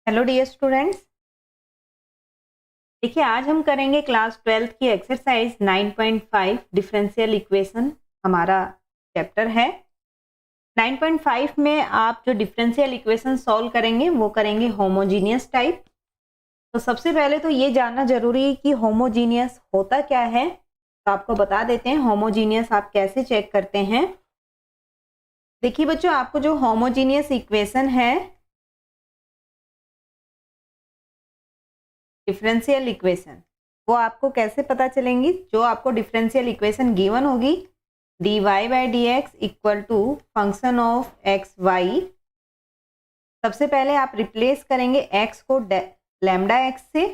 Hello dear students. देखिए आज हम करेंगे क्लास 12th की एक्सरसाइज 9.5 डिफरेंशियल इक्वेशन। हमारा चैप्टर है 9.5 में आप जो डिफरेंशियल इक्वेशन सॉल्व करेंगे वो करेंगे होमोजीनियस टाइप। तो सबसे पहले तो ये जानना जरूरी है कि होमोजीनियस होता क्या है। तो आपको बता देते हैं होमोजीनियस आप कैसे चेक करते हैं। देखिए बच्चों, आपको जो होमोजीनियस इक्वेशन है, डिफरेंशियल इक्वेशन, वो आपको कैसे पता चलेंगी। जो आपको डिफरेंशियल इक्वेशन गिवन होगी dy by D x equal to function of x Y. सबसे पहले आप रिप्लेस करेंगे x को लैम्डा x से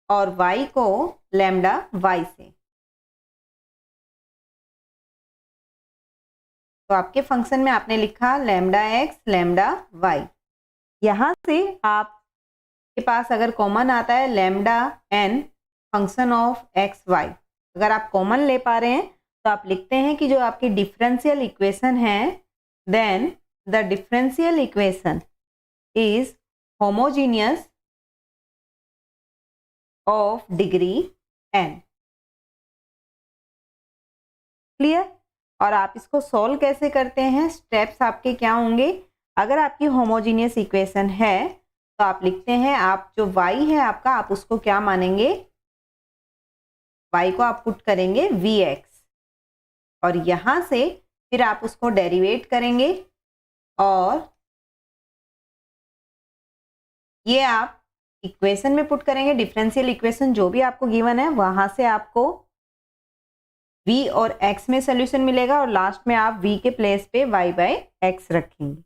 और y को लैम्डा y से। तो आपके फंक्शन में आपने लिखा लैम्डा x लैम्डा y। यहां से आपके पास अगर कॉमन आता है lambda n function of x Y, अगर आप कॉमन ले पा रहे हैं तो आप लिखते हैं कि जो आपकी डिफरेंशियल इक्वेशन है, then the differential equation is homogeneous of degree n। Clear. और आप इसको सॉल्व कैसे करते हैं, स्टेप्स आपके क्या होंगे। अगर आपकी होमोजीनियस इक्वेशन है तो आप लिखते हैं, आप जो y है आपका, आप उसको क्या मानेंगे, y को आप पुट करेंगे vx और यहां से फिर आप उसको डेरिवेट करेंगे और ये आप इक्वेशन में पुट करेंगे। डिफरेंशियल इक्वेशन जो भी आपको गिवन है वहां से आपको v और x में सोल्यूशन मिलेगा और लास्ट में आप v के प्लेस पे y बाई एक्स रखेंगे।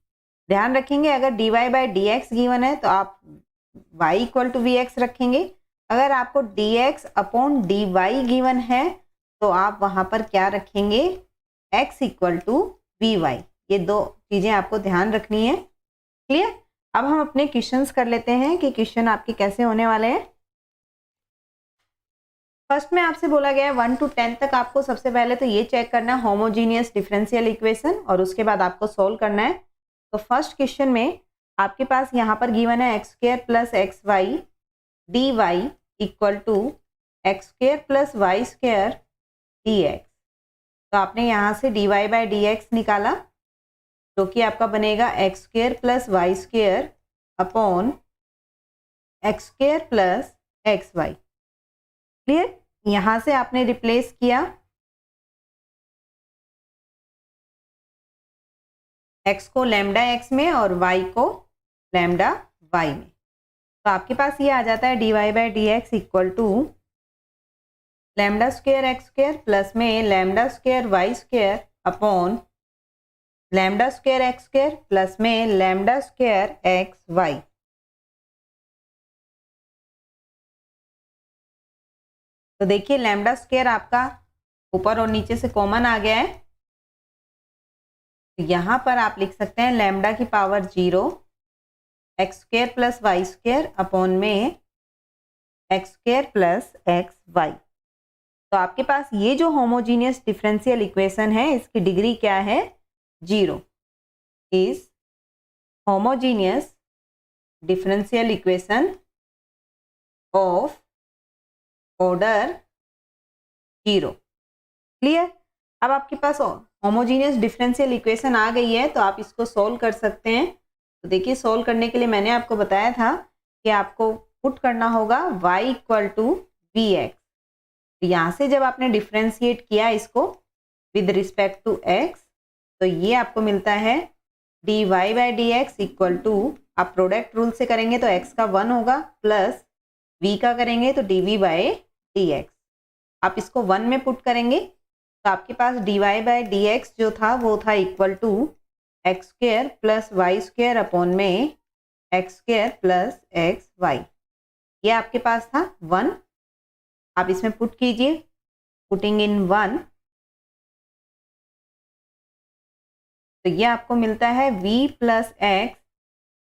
ध्यान रखेंगे अगर dy by D X given है तो आप y equal to we X रखेंगे। अगर आपको dx अपॉन dy गिवन है तो आप वहां पर क्या रखेंगे, x equal to we Y. ये दो चीजें आपको ध्यान रखनी है। क्लियर। अब हम अपने क्वेश्चंस कर लेते हैं कि क्वेश्चन आपके कैसे होने वाले हैं। फर्स्ट में आपसे बोला गया है 1 to 10 तक आपको सबसे पहले तो ये चेक करना है होमोजीनियस डिफरेंशियल इक्वेशन और उसके बाद आपको सोल्व करना है। तो फर्स्ट क्वेश्चन में आपके पास यहाँ पर गिवन है x square plus x Y D Y equal to X square plus Y square D x. तो आपने यहाँ से D Y by D X निकाला जो कि आपका बनेगा X square plus Y square upon x square plus x Y. Clear. यहां से आपने रिप्लेस किया x को लैम्डा x में और y को लैम्डा y में। तो आपके पास ये आ जाता है dy by D x equal to lambda square x square plus में lambda square Y square upon lambda square x square plus में लैम्डा स्क्वायर एक्स वाई। तो देखिए लैम्डा स्क्वायर आपका ऊपर और नीचे से कॉमन आ गया है। तो यहां पर आप लिख सकते हैं लैम्डा की power 0 X square plus Y square upon में X square plus x Y. तो आपके पास ये जो होमोजीनियस डिफरेंशियल इक्वेशन है इसकी डिग्री क्या है, 0। Is homogeneous differential equation of order 0। Clear. अब आपके पास होमोजीनियस डिफरेंशियल इक्वेशन आ गई है तो आप इसको सोल्व कर सकते हैं। तो देखिए सोल्व करने के लिए मैंने आपको बताया था कि आपको पुट करना होगा y equal to we X. यहाँ से जब आपने डिफ्रेंशिएट किया इसको विद रिस्पेक्ट टू x तो ये आपको मिलता है dy by D x equal to, आप प्रोडक्ट रूल से करेंगे तो x का 1 होगा प्लस v का करेंगे तो dv बाई डी एक्स। आप इसको 1 में पुट करेंगे तो आपके पास dy बाई डी एक्स जो था वो था equal to X square plus Y square upon में X square plus x Y. ये आपके पास था 1। आप इसमें पुट कीजिए, पुटिंग इन 1 तो ये आपको मिलता है v plus x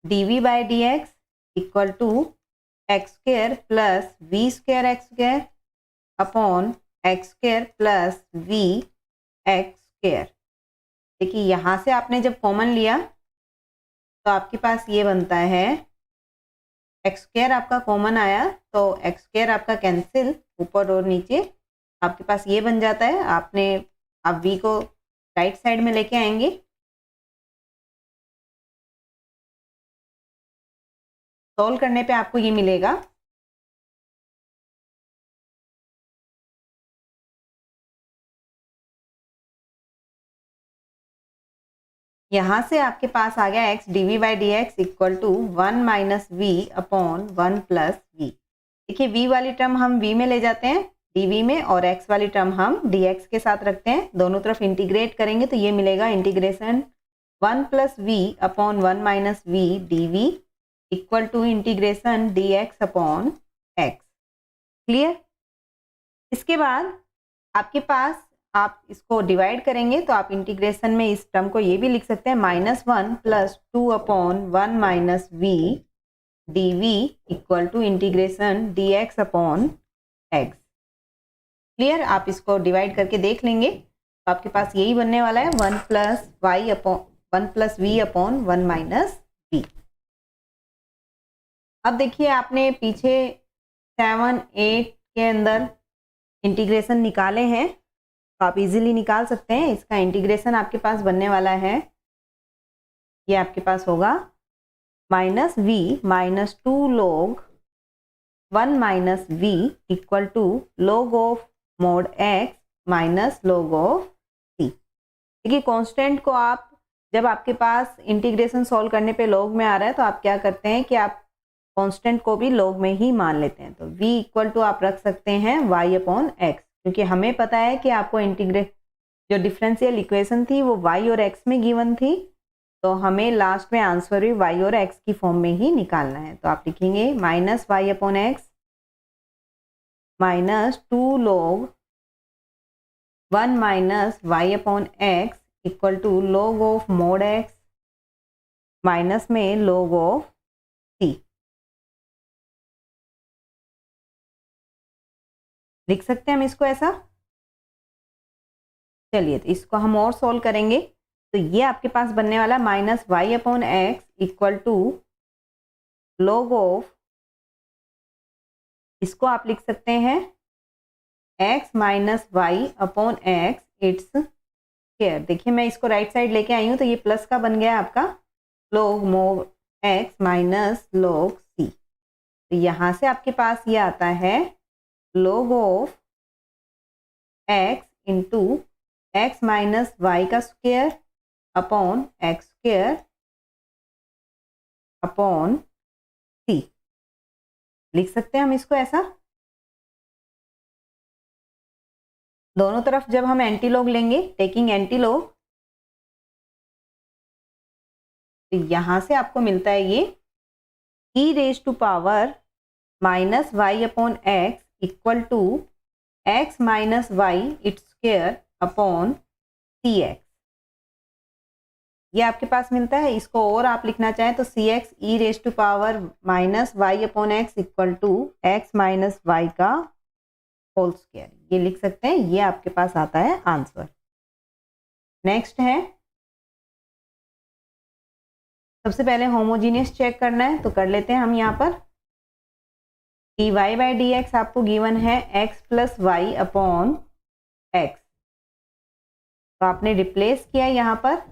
D we by D x equal to X square plus we square x square upon x square plus we x square. देखिए यहाँ से आपने जब कॉमन लिया तो आपके पास ये बनता है एक्स स्क्वायर आपका कॉमन आया तो एक्स स्क्वायर आपका कैंसिल ऊपर और नीचे, आपके पास ये बन जाता है। आप v को राइट साइड में लेके आएंगे, सॉल्व करने पे आपको ये मिलेगा। यहाँ से आपके पास आ गया x dv by D x equal to 1 minus we upon 1 plus V. देखिए v वाली टर्म हम v में ले जाते हैं dv में, और x वाली टर्म हम dx के साथ रखते हैं। दोनों तरफ इंटीग्रेट करेंगे तो ये मिलेगा integration 1 plus we upon 1 minus V dv equal to integration dx upon x। Clear? इसके बाद आपके पास आप इसको डिवाइड करेंगे तो आप इंटीग्रेशन में इस टर्म को ये भी लिख सकते हैं -1 plus 2 upon 1 minus V D we equal to integration D x upon x. Clear? आप इसको डिवाइड करके देख लेंगे तो आपके पास यही बनने वाला है 1 plus we upon 1 minus V. अब देखिए आपने पीछे 7, 8 के अंदर इंटीग्रेशन निकाले हैं तो आप इजीली निकाल सकते हैं। इसका इंटीग्रेशन आपके पास बनने वाला है, ये आपके पास होगा minus V minus 2 log 1 minus V equal to log of mod X minus log of C. देखिए कांस्टेंट को आप जब आपके पास इंटीग्रेशन सॉल्व करने पे log में आ रहा है तो आप क्या करते हैं कि आप कांस्टेंट को भी log में ही मान लेते हैं। तो v इक्वल टू आप रख सकते हैं y अपॉन एक्स, क्योंकि हमें पता है कि आपको जो डिफरेंशियल इक्वेशन थी वो y और x में गिवन थी, तो हमें लास्ट में आंसर भी y और x की फॉर्म में ही निकालना है। तो आप लिखेंगे minus y upon x minus 2 log 1 minus y upon x equal to log of mod x minus में log ऑफ c। लिख सकते हैं हम इसको ऐसा। चलिए तो इसको हम और सॉल्व करेंगे तो ये आपके पास बनने वाला minus Y upon x equal to log of, इसको आप लिख सकते हैं x minus Y upon X it's square. देखिए मैं इसको राइट साइड लेके आई हूँ तो ये प्लस का बन गया आपका log mode x minus log c। तो यहाँ से आपके पास ये आता है log of x into X minus Y का square upon x square upon C. लिख सकते हैं हम इसको ऐसा। दोनों तरफ जब हम एंटी लॉग लेंगे, टेकिंग एंटी लॉग, तो यहां से आपको मिलता है ये e raise to power minus Y upon x equal to X minus Y it's square upon C x. ये आपके पास मिलता है। इसको और आप लिखना चाहें तो C X E raise to power minus Y upon x equal to X minus Y का होल स्क्वायर, ये लिख सकते हैं। ये आपके पास आता है आंसर। नेक्स्ट है, सबसे पहले होमोजीनियस चेक करना है तो कर लेते हैं हम। यहाँ पर D Y by D X आपको गिवन है X plus Y upon x, तो आपने रिप्लेस किया यहाँ पर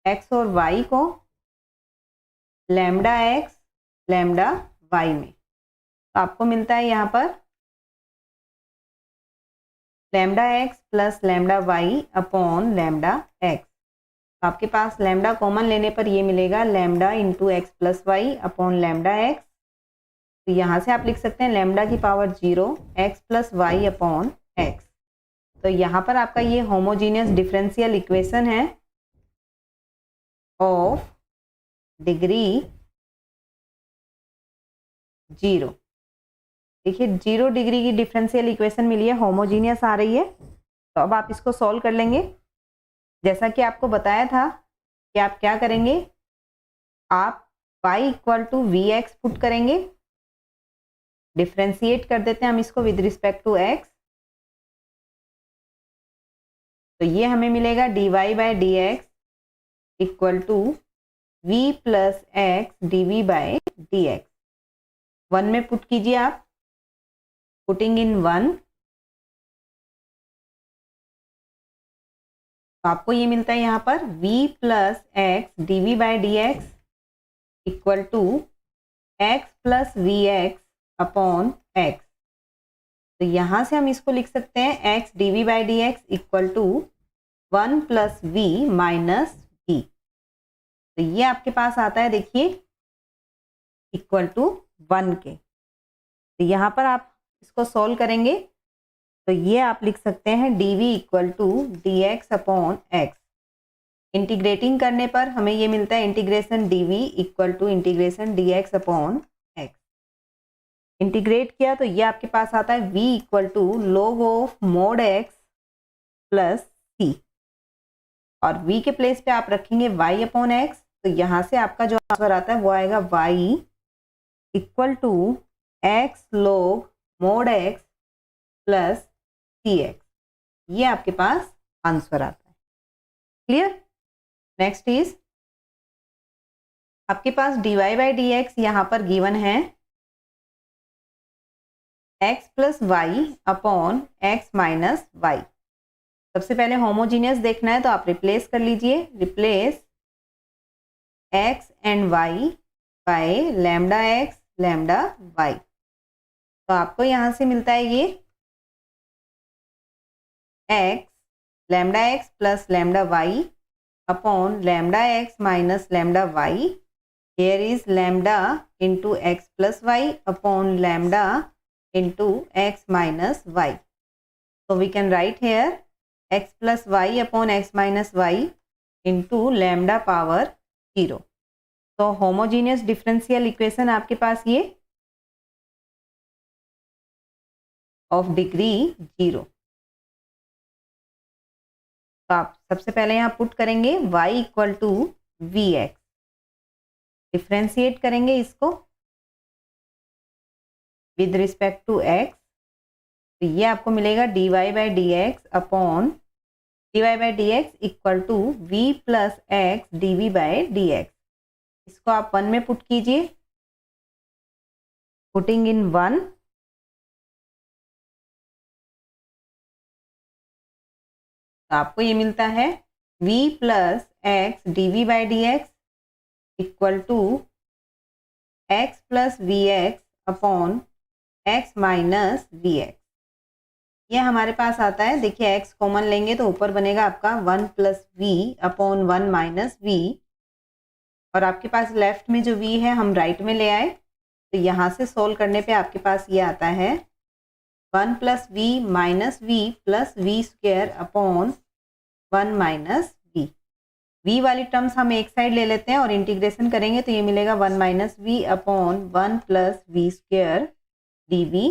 x और y को लैम्डा x लैम्डा y में, तो आपको मिलता है यहाँ पर lambda x plus lambda y upon lambda x। तो आपके पास लैम्डा कॉमन लेने पर ये मिलेगा lambda into X plus Y upon lambda x। तो यहाँ से आप लिख सकते हैं लैम्डा की power 0 x plus Y upon x। तो यहाँ पर आपका ये होमोजीनियस डिफरेंशियल इक्वेशन है ऑफ डिग्री 0। देखिए 0 डिग्री की डिफरेंशियल इक्वेशन मिली है, होमोजीनियस आ रही है। तो अब आप इसको सॉल्व कर लेंगे। जैसा कि आपको बताया था कि आप क्या करेंगे, आप y equal to we x put करेंगे, डिफ्रेंशिएट कर देते हैं हम इसको विद रिस्पेक्ट टू x। तो ये हमें मिलेगा dy by D x equal to v plus x D we by D x. 1 में पुट कीजिए आप, पुटिंग इन 1, तो आपको ये मिलता है यहाँ पर v plus x D we by D x equal to x plus we x upon x. तो यहाँ से हम इसको लिख सकते हैं x D we by D x equal to 1 plus v minus v. तो ये आपके पास आता है, देखिए, इक्वल टू 1 के। तो यहाँ पर आप इसको सॉल्व करेंगे तो ये आप लिख सकते हैं D we equal to D x upon X. Integrating करने पर हमें ये मिलता है integration D we equal to integration D x upon x. Integrate किया तो ये आपके पास आता है v equal to log of mod x plus C, और v के प्लेस पे आप रखेंगे y अपॉन एक्स। तो यहाँ से आपका जो आंसर आता है वो आएगा y equal to x log mod x plus c x. ये आपके पास आंसर आता है। क्लियर? नेक्स्ट इज आपके पास dy बाई डी एक्स यहाँ पर गिवन है x plus Y upon x minus y. सबसे पहले होमोजीनियस देखना है तो आप रिप्लेस कर लीजिए, replace x and y by lambda x lambda y। तो आपको यहाँ से मिलता है ये x lambda x plus lambda y upon lambda x minus lambda y। Here is lambda into x plus Y upon lambda into x minus y. So we can write here x plus y upon x minus y into lambda power 0. तो homogeneous differential equation आपके पास ये of degree 0। तो आप सबसे पहले यहाँ put करेंगे y equal to we x, differentiate करेंगे इसको विद रिस्पेक्ट टू x। तो ये आपको मिलेगा dy by D x upon dy by D x equal to v plus x D we by D x. इसको आप 1 में पुट कीजिए, पुटिंग इन 1, तो आपको ये मिलता है v plus x D we by D x equal to x plus we x upon x minus v x. ये हमारे पास आता है, देखिए x कॉमन लेंगे तो ऊपर बनेगा आपका 1 plus we upon 1 minus v, और आपके पास लेफ्ट में जो v है हम राइट में ले आए। तो यहाँ से सोल्व करने पे आपके पास ये आता है 1 plus v minus v plus we square upon 1 minus v. v वाली टर्म्स हम एक साइड ले लेते हैं और इंटीग्रेशन करेंगे तो ये मिलेगा 1 minus we upon 1 plus we square d we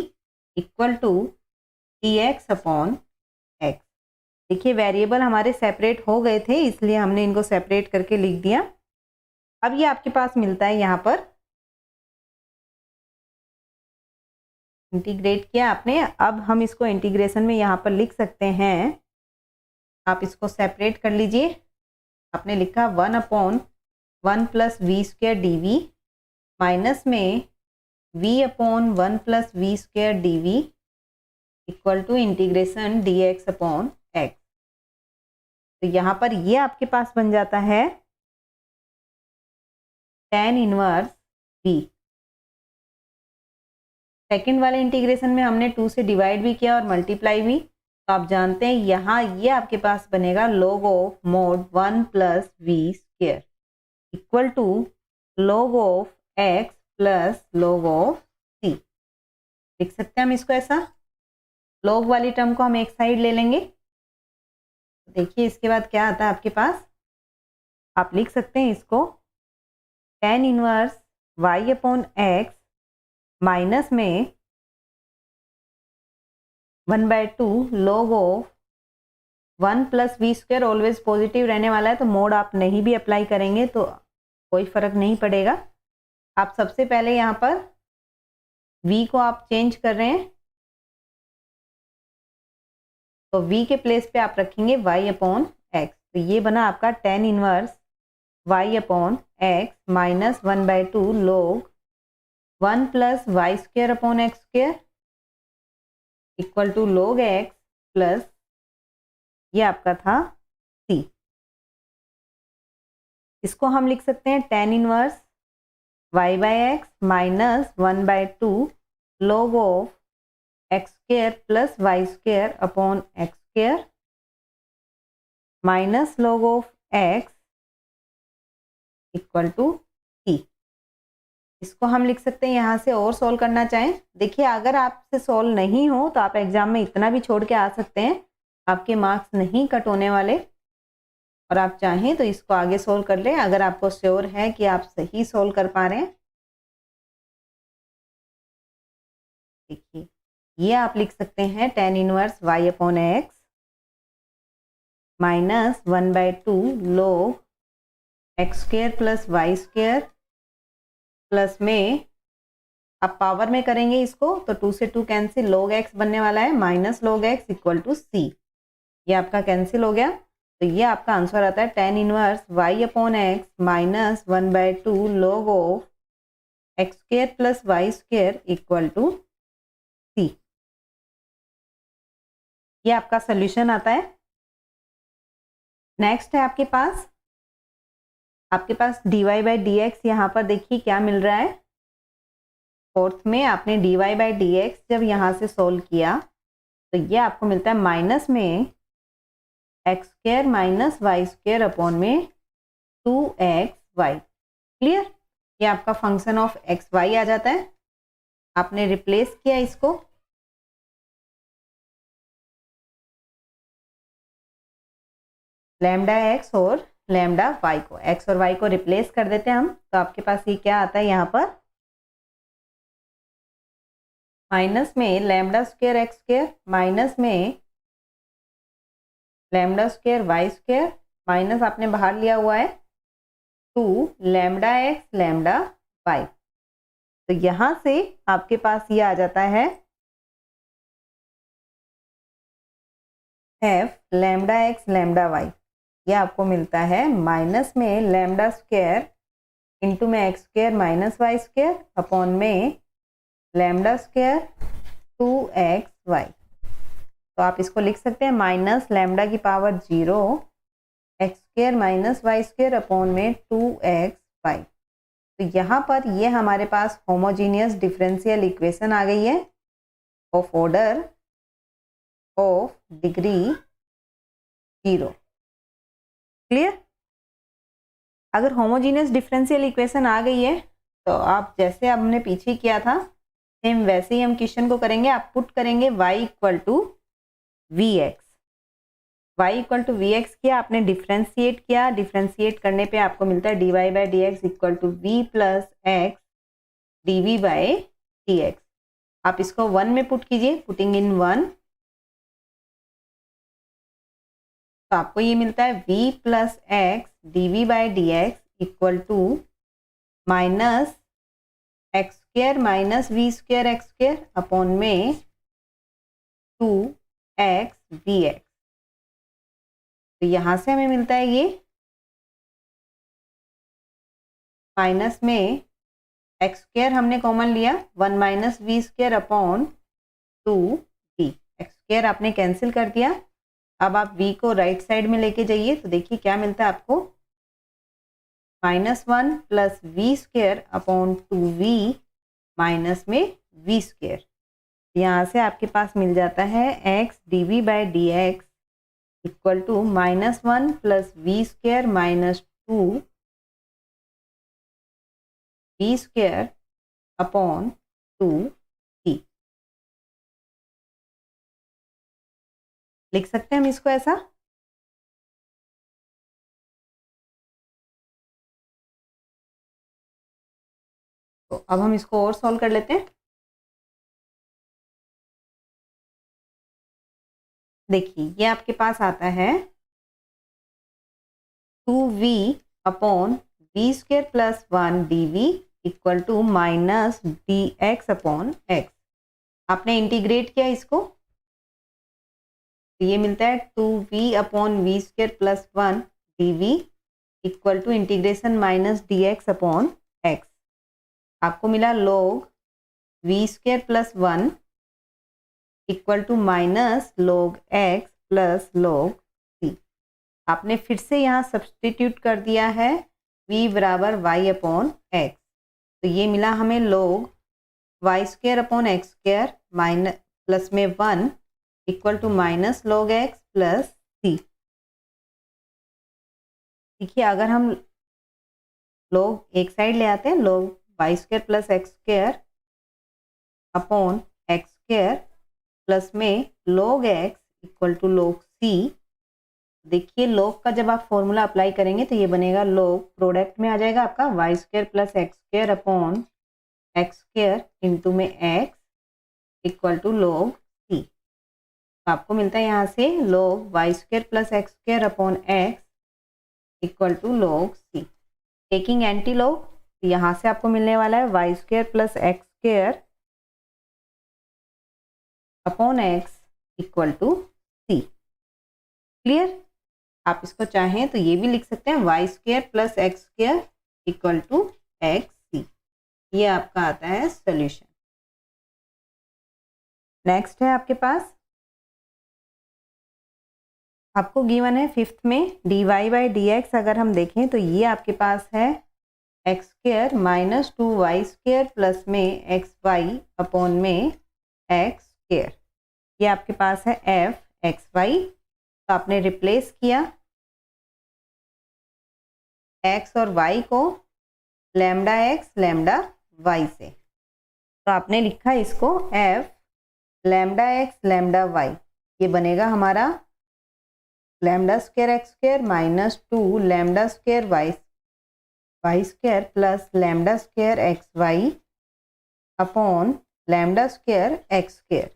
equal to D x upon x. देखिए वेरिएबल हमारे सेपरेट हो गए थे इसलिए हमने इनको सेपरेट करके लिख दिया। अब ये आपके पास मिलता है, यहाँ पर इंटीग्रेट किया आपने। अब हम इसको इंटीग्रेशन में यहाँ पर लिख सकते हैं, आप इसको सेपरेट कर लीजिए। आपने लिखा 1 upon 1 plus we square d v minus में v upon 1 plus we square d we equal to integration D x upon x. तो यहाँ पर ये आपके पास बन जाता है tan इनवर्स v। सेकेंड वाले इंटीग्रेशन में हमने 2 से डिवाइड भी किया और मल्टीप्लाई भी, तो आप जानते हैं यहाँ ये आपके पास बनेगा log of mod 1 plus we square equal to log of x plus log of c। लिख सकते हैं हम इसको ऐसा, log वाली टर्म को हम एक साइड ले लेंगे। देखिए इसके बाद क्या आता है आपके पास, आप लिख सकते हैं इसको tan inverse y upon x minus में 1/2 log of 1 plus we square, always positive रहने वाला है तो मोड आप नहीं भी अप्लाई करेंगे तो कोई फर्क नहीं पड़ेगा। आप सबसे पहले यहाँ पर v को आप चेंज कर रहे हैं तो v के प्लेस पे आप रखेंगे y अपॉन एक्स। तो ये बना आपका tan inverse y upon x minus 1/2 log 1 plus y square upon x square equal to log x plus ये आपका था c। इसको हम लिख सकते हैं tan inverse y by x minus 1/2 log of x square plus y square upon x square minus log of x equal to c। इसको हम लिख सकते हैं यहाँ से और सॉल्व करना चाहें। देखिए अगर आपसे सॉल्व नहीं हो तो आप एग्जाम में इतना भी छोड़ के आ सकते हैं, आपके मार्क्स नहीं कट होने वाले। और आप चाहें तो इसको आगे सॉल्व कर लें अगर आपको श्योर है कि आप सही सॉल्व कर पा रहे हैं। देखिए ये आप लिख सकते हैं tan inverse y upon x minus 1/2 log x square plus y square plus में आप पावर में करेंगे इसको तो 2 से 2 कैंसिल, log x बनने वाला है minus log x equal to c। ये आपका कैंसिल हो गया तो ये आपका आंसर आता है tan inverse y upon x minus 1/2 log of x square plus y square equal to c। ये आपका सोल्यूशन आता है। नेक्स्ट है आपके पास dy बाई डी एक्स। यहाँ पर देखिए क्या मिल रहा है, फोर्थ में आपने dy बाई डी एक्स जब यहाँ से सोल्व किया तो ये आपको मिलता है माइनस में x square minus y square upon में 2xy। क्लियर? ये आपका फंक्शन ऑफ एक्स वाई आ जाता है। आपने रिप्लेस किया इसको, लैम्डा एक्स और लैम्डा वाई को, एक्स और वाई को रिप्लेस कर देते हैं हम, तो आपके पास ये क्या आता है यहाँ पर माइनस में lambda square x square minus में lambda square Y square minus आपने बाहर लिया हुआ है 2 लैम्डा एक्स लैम्डा वाई। तो यहाँ से आपके पास ये आ जाता है f lambda x lambda y. ये आपको मिलता है माइनस में लैम्डा स्क्वेयर इंटू में x square minus y square upon में लैम्डा स्क्वेयर 2xy। तो आप इसको लिख सकते हैं माइनस लैम्डा की power 0 x square minus y square upon में 2xy। तो यहाँ पर ये हमारे पास होमोजीनियस डिफरेंशियल इक्वेशन आ गई है of order of degree 0। Clear? अगर होमोजीनियस डिफरेंशियल इक्वेशन आ गई है तो आप जैसे हमने पीछे किया था सेम वैसे ही हम क्वेश्चन को करेंगे। आप पुट करेंगे y equal to we x, y equal to we x किया, आपने डिफ्रेंशिएट किया, डिफ्रेंशिएट करने पे आपको मिलता है d Y by D x equal to v plus x D we by D x. आप इसको 1 में पुट कीजिए, पुटिंग इन 1 तो आपको ये मिलता है v plus x D we by D x equal to minus x square minus v square x square upon में 2x vx। तो यहाँ से हमें मिलता है ये माइनस में एक्स स्क्वेयर हमने कॉमन लिया 1 minus v square upon 2v। X square आपने कैंसिल कर दिया। अब आप v को राइट साइड में लेके जाइए तो देखिए क्या मिलता है आपको -1 plus v square upon 2v minus में वी स्क्वेयर। यहाँ से आपके पास मिल जाता है x d we by D x equal to -1 plus v square minus 2 v square upon 2t। लिख सकते हैं हम इसको ऐसा। तो अब हम इसको और सॉल्व कर लेते हैं। देखिए ये आपके पास आता है 2v upon v square plus 1 d we equal to minus d x upon x. आपने इंटीग्रेट किया इसको तो ये मिलता है 2v upon v square plus 1 d we equal to integration minus d x upon x. आपको मिला log v square plus 1 equal to minus log x plus log c। आपने फिर से यहाँ सब्सटीट्यूट कर दिया है v बराबर y अपॉन एक्स, तो ये मिला हमें log Y square upon x square minus plus में 1 equal to minus log x plus सी। देखिए अगर हम log एक साइड ले आते हैं, log Y square plus x square upon x square plus में log x equal to log c। देखिए log का जब आप फॉर्मूला अप्लाई करेंगे तो ये बनेगा log, प्रोडक्ट में आ जाएगा आपका y square plus x square upon x square into में x equal to log c। तो आपको मिलता है यहाँ से log Y square plus x square upon x equal to log c। Taking anti log, यहाँ से आपको मिलने वाला है y square plus x square upon x equal to c. Clear? आप इसको चाहें तो ये भी लिख सकते हैं y square plus x square equal to x सी। ये आपका आता है सॉल्यूशन। नेक्स्ट है आपके पास, आपको गिवन है फिफ्थ में d Y by D x. अगर हम देखें तो ये आपके पास है x square minus 2y square plus में एक्स वाई अपॉन में एक्स स्क्वेयर। ये आपके पास है एफ एक्स वाई। तो आपने रिप्लेस किया x और y को लैम्डा x लैम्डा y से, तो आपने लिखा इसको f lambda x lambda y। ये बनेगा हमारा lambda square x square minus 2 lambda square Y square plus lambda square x y upon lambda square x square.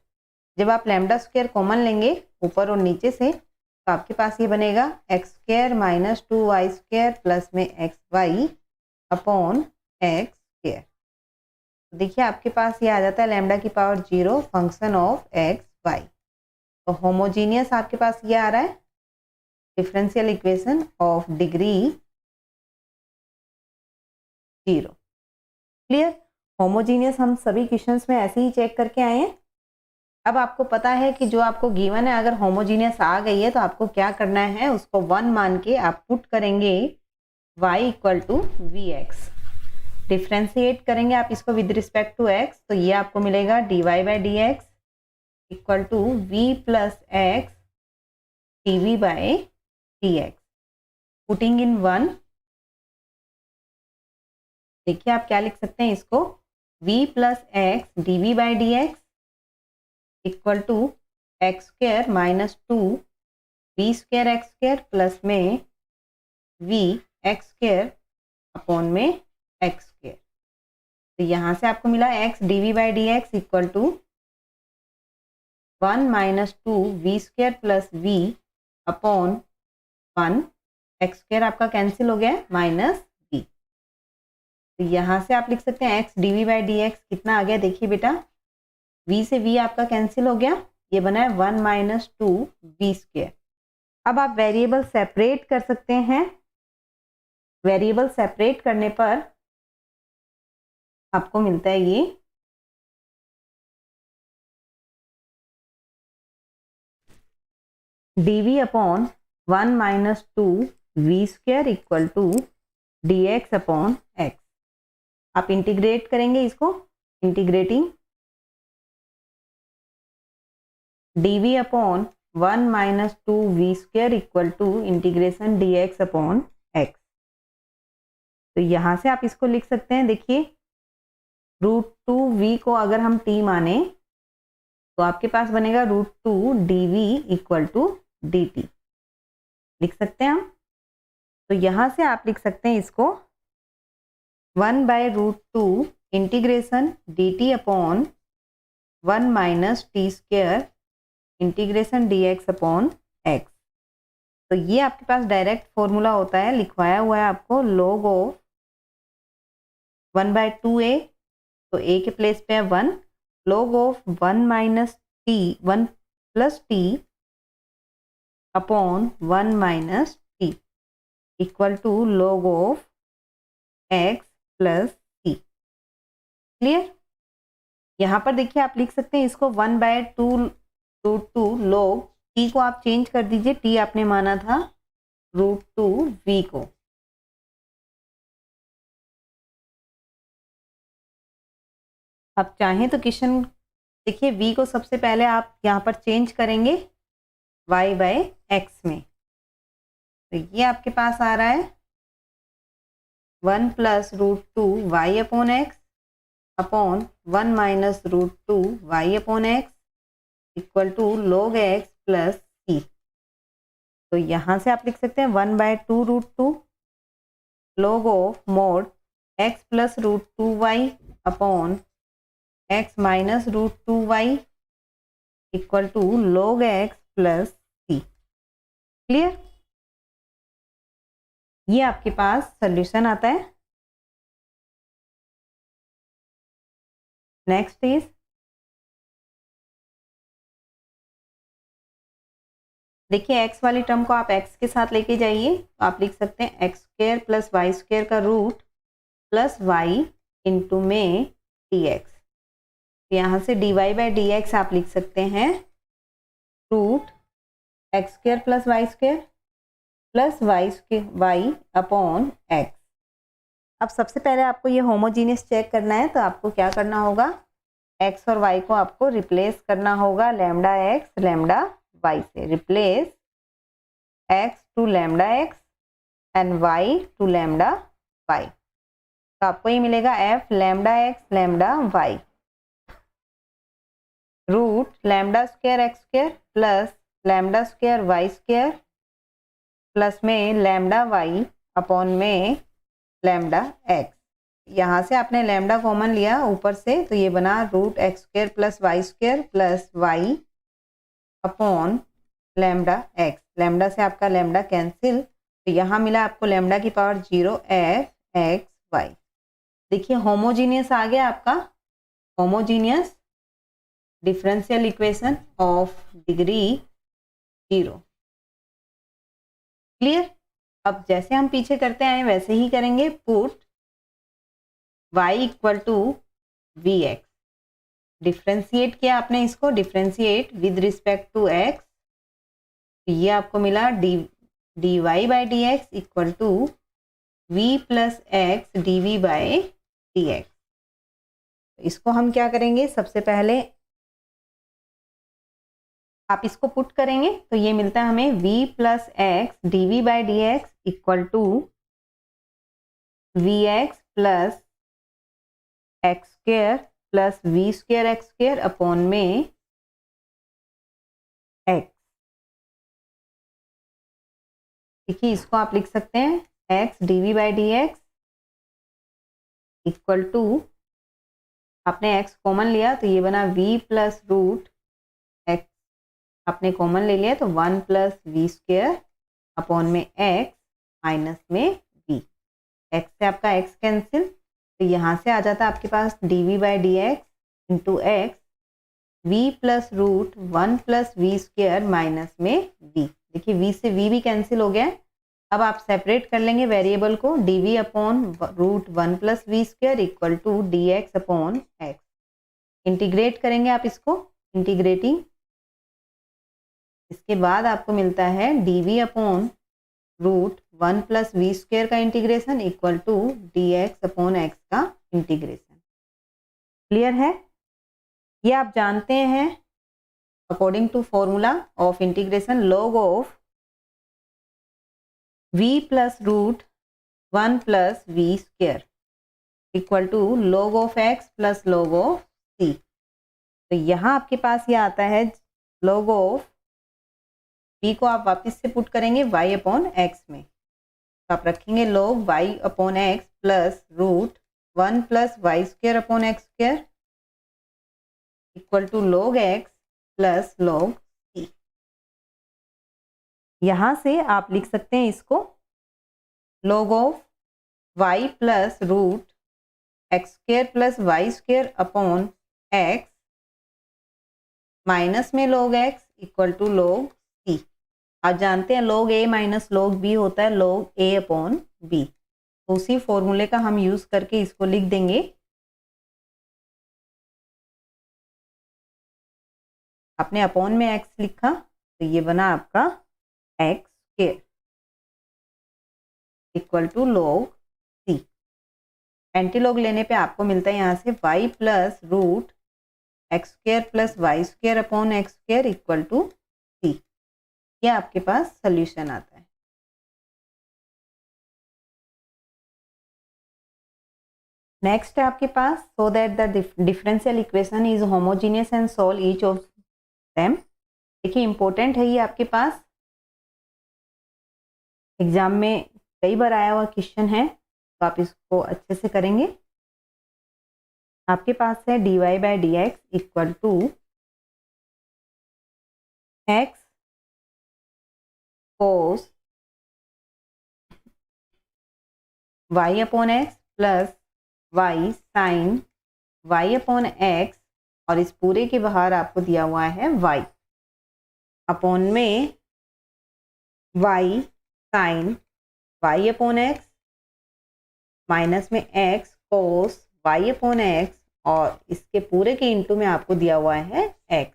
जब आप लैम्डा स्क्वेयर कॉमन लेंगे ऊपर और नीचे से तो आपके पास ये बनेगा x square minus 2y square plus में x y upon x square. देखिए आपके पास ये आ जाता है लैम्डा की power 0 function of x Y. तो होमोजीनियस आपके पास ये आ रहा है differential equation of degree 0। Clear? Homogeneous हम सभी क्वेश्चंस में ऐसे ही चेक करके आए हैं। अब आपको पता है कि जो आपको गिवन है अगर होमोजीनियस आ गई है तो आपको क्या करना है, उसको 1 मान के आप पुट करेंगे y equal to we x. Differentiate करेंगे आप इसको विद रिस्पेक्ट टू x, तो ये आपको मिलेगा d Y by D x equal to v plus x D we by D x. Putting in 1, देखिए आप क्या लिख सकते हैं इसको v plus x D we by D x equal to x square minus 2 v square x square plus में v x square upon में x square. तो यहाँ से आपको मिला x D we by D x equal to 1 minus 2 v square plus we upon 1 x square आपका cancel हो गया माइनस वी। तो यहाँ से आप लिख सकते हैं x D we by D x कितना आ गया, देखिए बेटा v से v आपका कैंसिल हो गया, ये बना है 1 माइनस 2 वी स्क्वेयर। अब आप वेरिएबल सेपरेट कर सकते हैं। वेरिएबल सेपरेट करने पर आपको मिलता है ये dv upon 1 minus 2 v square equal to D x upon x. आप इंटीग्रेट करेंगे इसको, integrating dv upon 1 minus 2 v square equal to integration D x upon x. तो यहाँ से आप इसको लिख सकते हैं, देखिए √2v को अगर हम t माने तो आपके पास बनेगा √2 dv इक्वल टू dt। लिख सकते हैं हम। तो यहाँ से आप लिख सकते हैं इसको 1 by √2 integration dt upon 1 minus t square integration D x upon x. तो ये आपके पास डायरेक्ट फॉर्मूला होता है, लिखवाया हुआ है आपको log ऑफ 1 बाय 2a, तो a के प्लेस पे है 1, log of 1 minus t 1 plus t upon 1 minus t. Equal to log of x plus c. Clear? यहाँ पर देखिए आप लिख सकते हैं इसको 1/2 log t को आप चेंज कर दीजिए, t आपने माना था √2v को। अब चाहें तो क्वेश्चन देखिए v को सबसे पहले आप यहाँ पर चेंज करेंगे y/x में, तो ये आपके पास आ रहा है 1 + √2y/x upon 1 - √2y/x equal to log x plus c. तो यहाँ से आप लिख सकते हैं 1/2 log of mod x plus √2y upon x minus √2y equal to log x plus c. Clear? ये आपके पास सॉल्यूशन आता है। नेक्स्ट इज देखिए x वाली टर्म को आप x के साथ लेके जाइए, तो आप लिख सकते हैं x² प्लस y² का रूट प्लस y इंटू में dx। यहाँ से dy/dx आप लिख सकते हैं root x² plus y² plus y upon x। अब सबसे पहले आपको ये होमोजीनियस चेक करना है, तो आपको क्या करना होगा, x और y को आपको रिप्लेस करना होगा लैम्डा x लैम्डा y से। Replace x to lambda x and y to lambda y, तो आपको ये मिलेगा f lambda x lambda y root λ² x² plus λ² y² plus में लैम्डा y अपॉन में लैम्डा x। यहाँ से आपने लैम्डा कॉमन लिया ऊपर से, तो ये बना root x² plus y² plus y upon lambda x। Lambda से आपका लैम्डा कैंसिल, तो यहाँ मिला आपको लैम्डा की पावर 0 f(x, y)। देखिए होमोजीनियस आ गया आपका, homogeneous differential equation of degree 0। Clear? अब जैसे हम पीछे करते आए वैसे ही करेंगे। Put y equal to we x, differentiate किया आपने इसको, differentiate with respect to x, ये आपको मिला dy/dx equal to v plus x dv/dx। इसको हम क्या करेंगे, सबसे पहले आप इसको पुट करेंगे तो ये मिलता है हमें v plus x dv/dx equal to vx plus x² plus v² x² upon में x। देखिए इसको आप लिख सकते हैं x dv/dx इक्वल टू, आपने x कॉमन लिया तो ये बना v प्लस रूट x, आपने कॉमन ले लिया तो 1 प्लस v² अपॉन में x माइनस में v। x से आपका x कैंसिल, तो यहाँ से आ जाता है आपके पास dv/dx into x v plus root 1 plus v² minus में v। देखिए v से v भी कैंसिल हो गया है। अब आप सेपरेट कर लेंगे वेरिएबल को, dv upon root 1 plus v² equal to dx upon x। Integrate करेंगे आप इसको, इंटीग्रेटिंग, इसके बाद आपको मिलता है dv upon root 1 plus v² का integration equal to dx upon x का इंटीग्रेशन। क्लियर है? ये आप जानते हैं according to formula of integration, log of v plus root 1 plus v² equal to log of x plus log of c। तो यहाँ आपके पास ये आता है log ऑफ v को आप वापस से पुट करेंगे y अपॉन x में, तो आप रखेंगे log y upon x plus root 1 plus y² upon x² equal to log x plus log c। यहाँ से आप लिख सकते हैं इसको log of y plus root x² plus y² upon x minus में log x equal to log c। आप जानते हैं log a minus log b होता है log a अपॉन b। तो उसी फॉर्मूले का हम यूज करके इसको लिख देंगे। आपने अपॉन में x लिखा तो ये बना आपका x square equal to log c। Antilog लेने पे आपको मिलता है यहाँ से y plus root x square plus Y square upon x square equal to c। ये आपके पास सोल्यूशन आता है। नेक्स्ट है आपके पास so that the differential equation is homogeneous and solve each of them. देखिए इंपॉर्टेंट है ये आपके पास, एग्जाम में कई बार आया हुआ क्वेश्चन है, तो आप इसको अच्छे से करेंगे। आपके पास है dy by D x equal to x cos y upon x plus y sine y upon x, और इस पूरे के बाहर आपको दिया हुआ है y अपॉन में y sine y upon x minus में x cos y upon x, और इसके पूरे के इंटू में आपको दिया हुआ है x।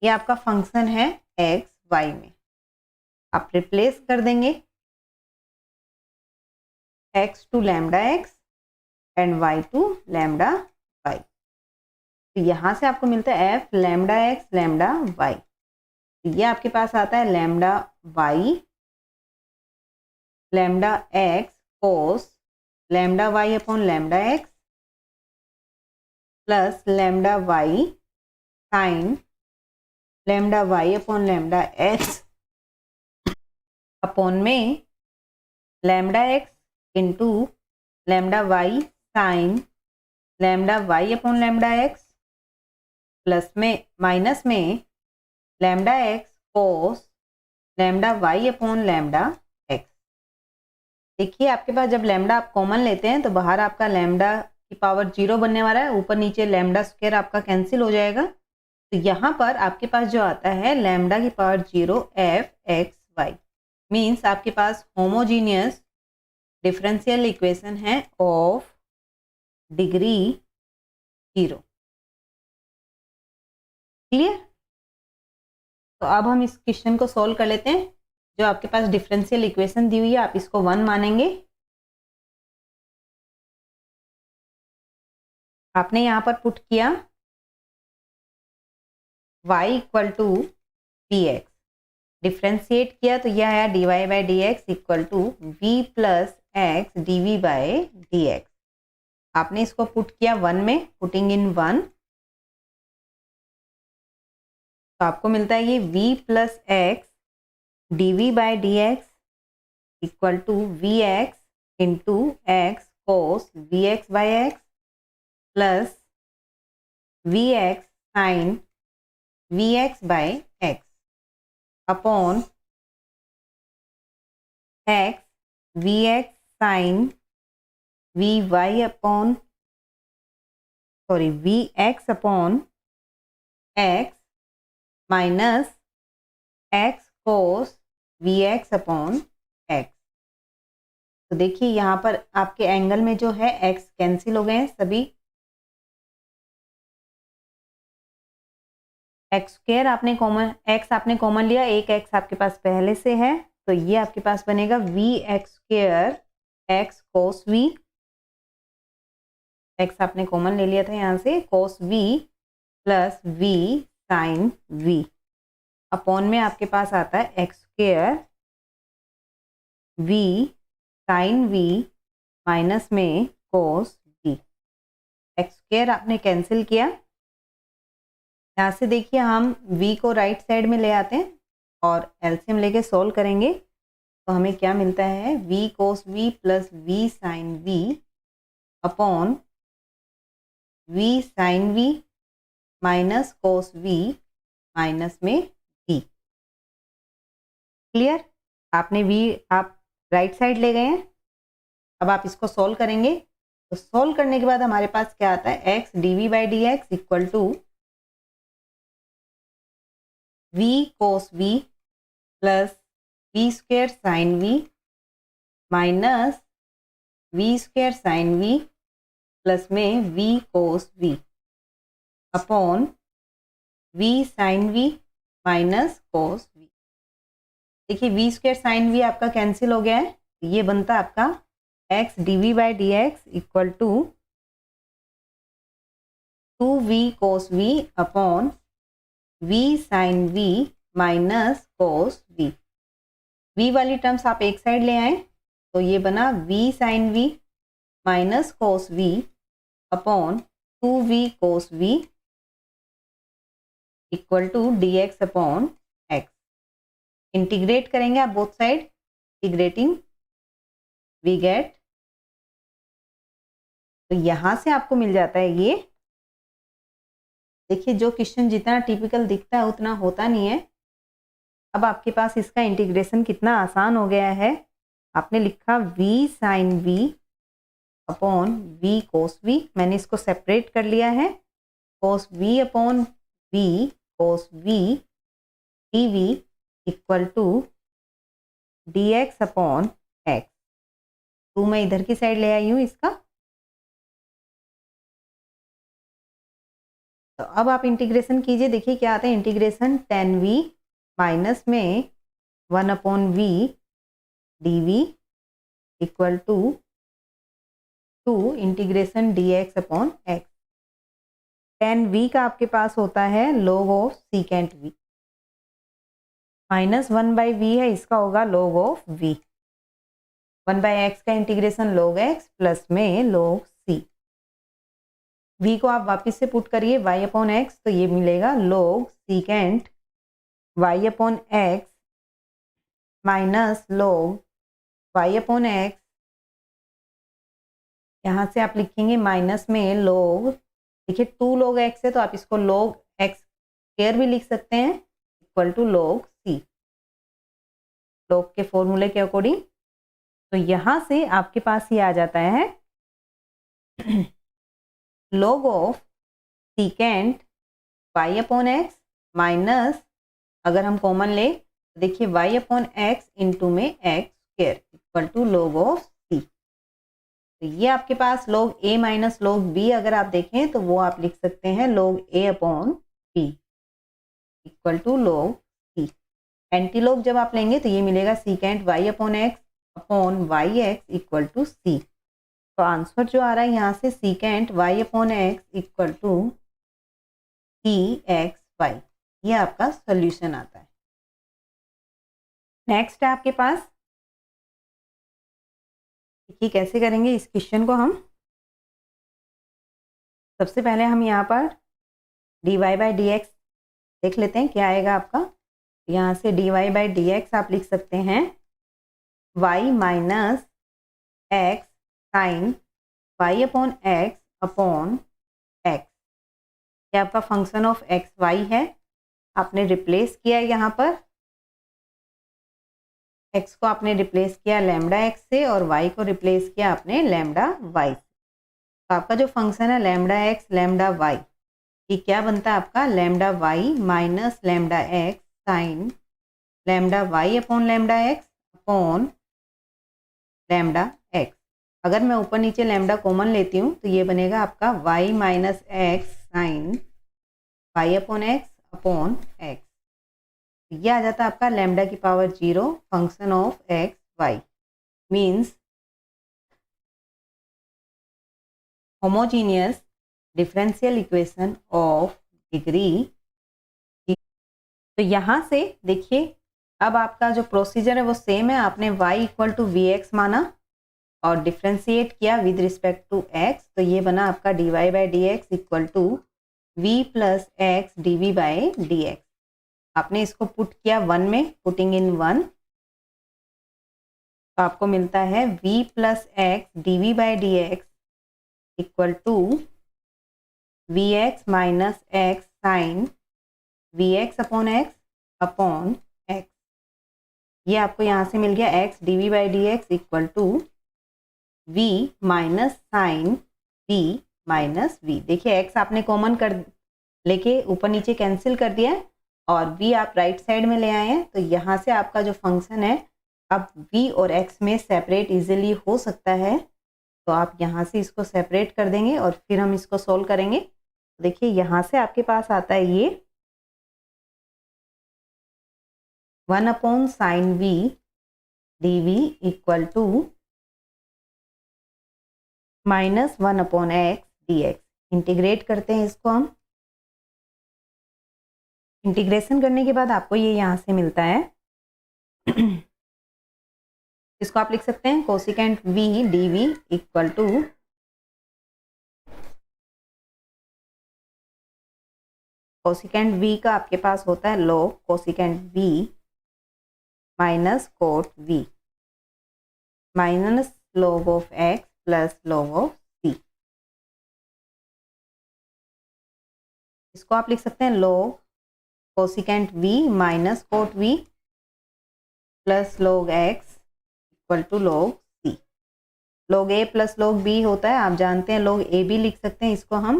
ये आपका फंक्शन है x y में। आप रिप्लेस कर देंगे x to lambda x and y to lambda y। तो यहाँ से आपको मिलता है f lambda x lambda y। ये आपके पास आता है lambda y lambda x cos lambda y upon lambda x plus lambda y sine lambda y upon lambda x upon में lambda x into lambda y sine lambda y upon lambda x plus में minus में lambda x cos lambda y upon lambda x। देखिए आपके पास जब lambda आप common लेते हैं तो बाहर आपका लैम्डा की पावर 0 बनने वाला है, ऊपर नीचे लैम्डा स्क्वायर आपका कैंसिल हो जाएगा। तो यहाँ पर आपके पास जो आता है लैम्डा की power 0 f x y, means आपके पास होमोजीनियस डिफरेंशियल इक्वेशन है ऑफ डिग्री 0। क्लियर? तो अब हम इस क्वेश्चन को सॉल्व कर लेते हैं। जो आपके पास डिफरेंशियल इक्वेशन दी हुई है आप इसको 1 मानेंगे। आपने यहाँ पर पुट किया y equal to p x, differentiate किया तो यह आया dy by D x equal to v plus x D we by D x. आपने इसको पुट किया 1 में, पुटिंग इन 1, तो आपको मिलता है ये v plus x D we by D x equal to we x into x cos v x by x plus we x sine v x by x upon x v x sine v y upon v x upon x minus x cos v x upon x. तो देखिए यहाँ पर आपके angle में जो है x cancel हो गए हैं सभी। एक्स स्क्वायर आपने कॉमन, एक्स आपने कॉमन लिया, एक एक्स आपके पास पहले से है, तो ये आपके पास बनेगा v x square x cos v, x आपने कॉमन ले लिया था यहाँ से, cos v plus v sine v upon में आपके पास आता है x square v sine v minus में कोस वी। एक्स स्क्वायर आपने कैंसिल किया। यहाँ से देखिए हम v को राइट साइड में ले आते हैं और एलसीएम लेके सोल्व करेंगे, तो हमें क्या मिलता है v cos v plus v sine v upon v sine v minus cos v minus में v। क्लियर? आपने v आप राइट साइड ले गए हैं, अब आप इसको सोल्व करेंगे। तो सोल्व करने के बाद हमारे पास क्या आता है x d we by D x equal to v cos v plus we square sine v minus v square sine v plus में v cos v upon v sine v minus cos v. देखिए v square sine v आपका cancel हो गया है, ये बनता है आपका x D we by D x equal to 2v cos v upon v sin v minus cos v। v वाली टर्म्स आप एक साइड ले आए तो ये बना v sin v minus cos v upon 2v cos v equal to dx upon x। Integrate करेंगे आप both side, integrating we get, तो यहां से आपको मिल जाता है ये। देखिए जो क्वेश्चन जितना टिपिकल दिखता है उतना होता नहीं है। अब आपके पास इसका इंटीग्रेशन कितना आसान हो गया है। आपने लिखा v sine v upon v cos v, मैंने इसको सेपरेट कर लिया है, cos v upon v cos v dv equal to dx upon x। तो मैं इधर की साइड ले आई हूँ इसका। तो अब आप इंटीग्रेशन कीजिए, देखिए क्या आता है इंटीग्रेशन 10v माइनस में 1 upon v dv equal to integration dx upon x। 10v का आपके पास होता है log of secant v minus 1 by v है, इसका होगा log of v। 1 by x का इंटीग्रेशन log x प्लस में log c। v को आप वापस से पुट करिए y अपॉन एक्स, तो ये मिलेगा log secant y upon x minus log y upon x. यहाँ से आप लिखेंगे माइनस में log, देखिए 2 log x है तो आप इसको log x स्क्वायर भी लिख सकते हैं equal to log c, log के फॉर्मूले के अकॉर्डिंग। तो यहाँ से आपके पास ये आ जाता है log of secant y upon x minus, अगर हम कॉमन ले तो देखिए y अपॉन एक्स इंटू में x square equal to log of c। तो ये आपके पास log a minus log b अगर आप देखें तो वो आप लिख सकते हैं log a upon b equal to log c। Antilog जब आप लेंगे तो ये मिलेगा secant y upon x upon y x equal to c। तो आंसर जो आ रहा है यहाँ से secant y upon x equal to c x Y, ये आपका सोल्यूशन आता है। नेक्स्ट है आपके पास, देखिए कैसे करेंगे इस क्वेश्चन को हम। सबसे पहले हम यहाँ पर dy बाई डी एक्स देख लेते हैं क्या आएगा आपका। यहाँ से dy बाई डी एक्स आप लिख सकते हैं y minus x sine y upon x upon x. ये आपका फंक्शन ऑफ एक्स वाई है, आपने रिप्लेस किया है यहाँ पर, x को आपने रिप्लेस किया लैम्डा x से और y को रिप्लेस किया आपने लैम्डा y से। तो आपका जो फंक्शन है लैम्डा x लैम्डा y, ये क्या बनता है आपका lambda y minus lambda x sign lambda y upon lambda x upon lambda x। अगर मैं ऊपर नीचे लैम्डा कॉमन लेती हूँ तो ये बनेगा आपका y minus x sine y upon x upon x। ये आ जाता है आपका लैम्डा की power 0 function of x y, means homogeneous differential equation of degree. तो यहाँ से देखिए अब आपका जो प्रोसीजर है वो सेम है। आपने y equal to we x माना और डिफ्रेंशिएट किया विद रिस्पेक्ट टू x, तो ये बना आपका dy by D x equal to v plus x D we by D x. आपने इसको पुट किया 1 में, पुटिंग इन 1, तो आपको मिलता है v plus x D we by D x equal to we x minus x sine v x upon x upon x. ये आपको यहाँ से मिल गया x d we by D x equal to v minus sine v minus v। देखिए x आपने common कर लेके ऊपर नीचे कैंसिल कर दिया है, और v आप राइट साइड में ले आए हैं, तो यहाँ से आपका जो फंक्शन है अब v और x में सेपरेट इजीली हो सकता है। तो आप यहाँ से इसको सेपरेट कर देंगे और फिर हम इसको सोल्व करेंगे। देखिए यहाँ से आपके पास आता है ये 1/sin v dv equal to -1/x dx। Integrate करते हैं इसको हम। इंटीग्रेशन करने के बाद आपको ये यहाँ से मिलता है इसको आप लिख सकते हैं cosecant v dv equal to cosecant v का आपके पास होता है log cosecant v minus cot v minus log of x plus log of c। इसको आप लिख सकते हैं log cosecant v minus cot v plus log x equal to log c। log a plus log b होता है, आप जानते हैं log a भी लिख सकते हैं इसको हम।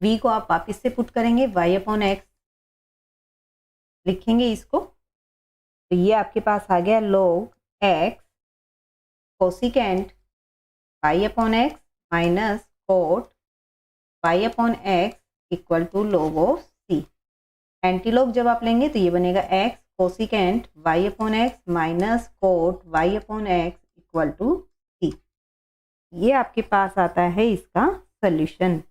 v को आप वापिस से पुट करेंगे y/x लिखेंगे इसको, तो ये आपके पास आ गया log x cosecant y/x minus cot y/x equal to log of c। Antilog जब आप लेंगे तो ये बनेगा x cosecant y/x minus cot y/x equal to c। ये आपके पास आता है इसका सॉल्यूशन।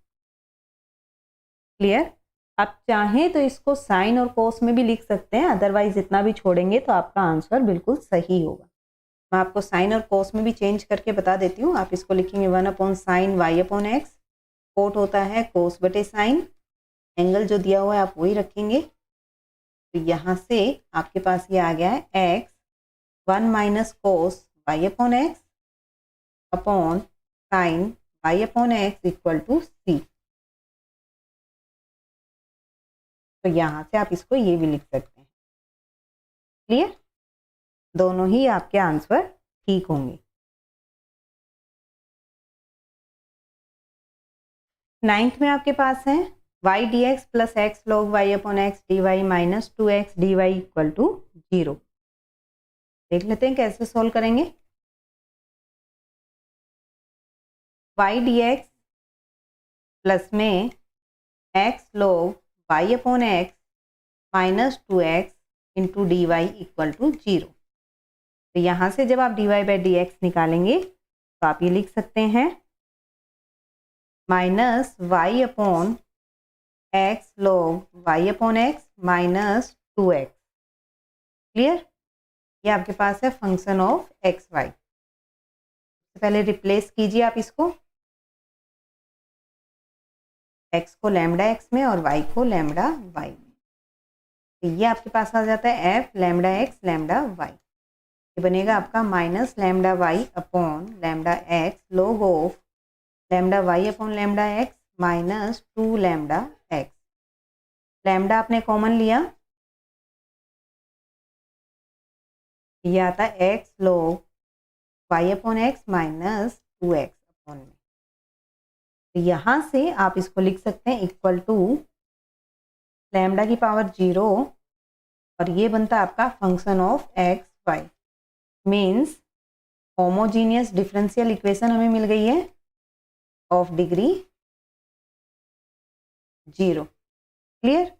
क्लियर? आप चाहें तो इसको साइन और कोस में भी लिख सकते हैं, अदरवाइज इतना भी छोड़ेंगे तो आपका आंसर बिल्कुल सही होगा। मैं आपको साइन और कोस में भी चेंज करके बता देती हूँ। आप इसको लिखेंगे 1/sin y/x, कोट होता है कोस बटे साइन, एंगल जो दिया हुआ है आप वही रखेंगे। तो यहाँ से आपके पास ये आ गया है x 1 minus cos y/x upon sine y/x equal to c। तो यहाँ से आप इसको ये भी लिख सकते हैं। क्लियर? दोनों ही आपके आंसर ठीक होंगे। 9th में आपके पास है y dx plus x log y/x dy minus 2x dy equal to 0। देख लेते हैं कैसे सोल्व करेंगे। y dx प्लस में x log y/x minus 2x into d Y equal to 0। तो यहाँ से जब आप dy बाई dx निकालेंगे तो आप ये लिख सकते हैं minus y upon x log y/x minus 2x। Clear? ये आपके पास है फंक्शन ऑफ एक्स वाई। पहले रिप्लेस कीजिए आप इसको, x को लैम्डा x में और y को लैम्डा y में। तो ये आपके पास आ जाता है f lambda x lambda y। ये बनेगा आपका minus lambda y upon lambda x log of lambda y upon lambda x minus 2 lambda x। Lambda आपने कॉमन लिया, ये आता है x log y upon x minus 2x upon में। तो यहाँ से आप इसको लिख सकते हैं इक्वल टू लैम्डा की पावर 0 और ये बनता है आपका function of x y. Means homogeneous differential equation हमें मिल गई है ऑफ डिग्री 0। क्लियर?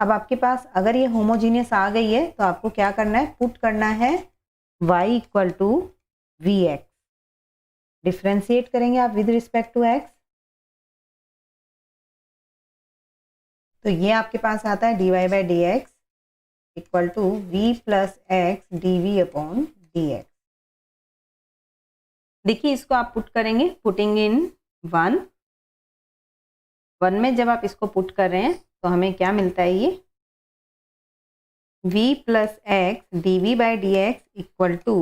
अब आपके पास अगर ये होमोजीनियस आ गई है तो आपको क्या करना है, पुट करना है y equal to we x. Differentiate करेंगे आप विद रिस्पेक्ट टू x, तो ये आपके पास आता है dy by D x equal to v plus x D v upon d x. देखिए इसको आप पुट करेंगे, पुटिंग इन 1 में जब आप इसको पुट कर रहे हैं तो हमें क्या मिलता है, ये v plus x D we by D x equal to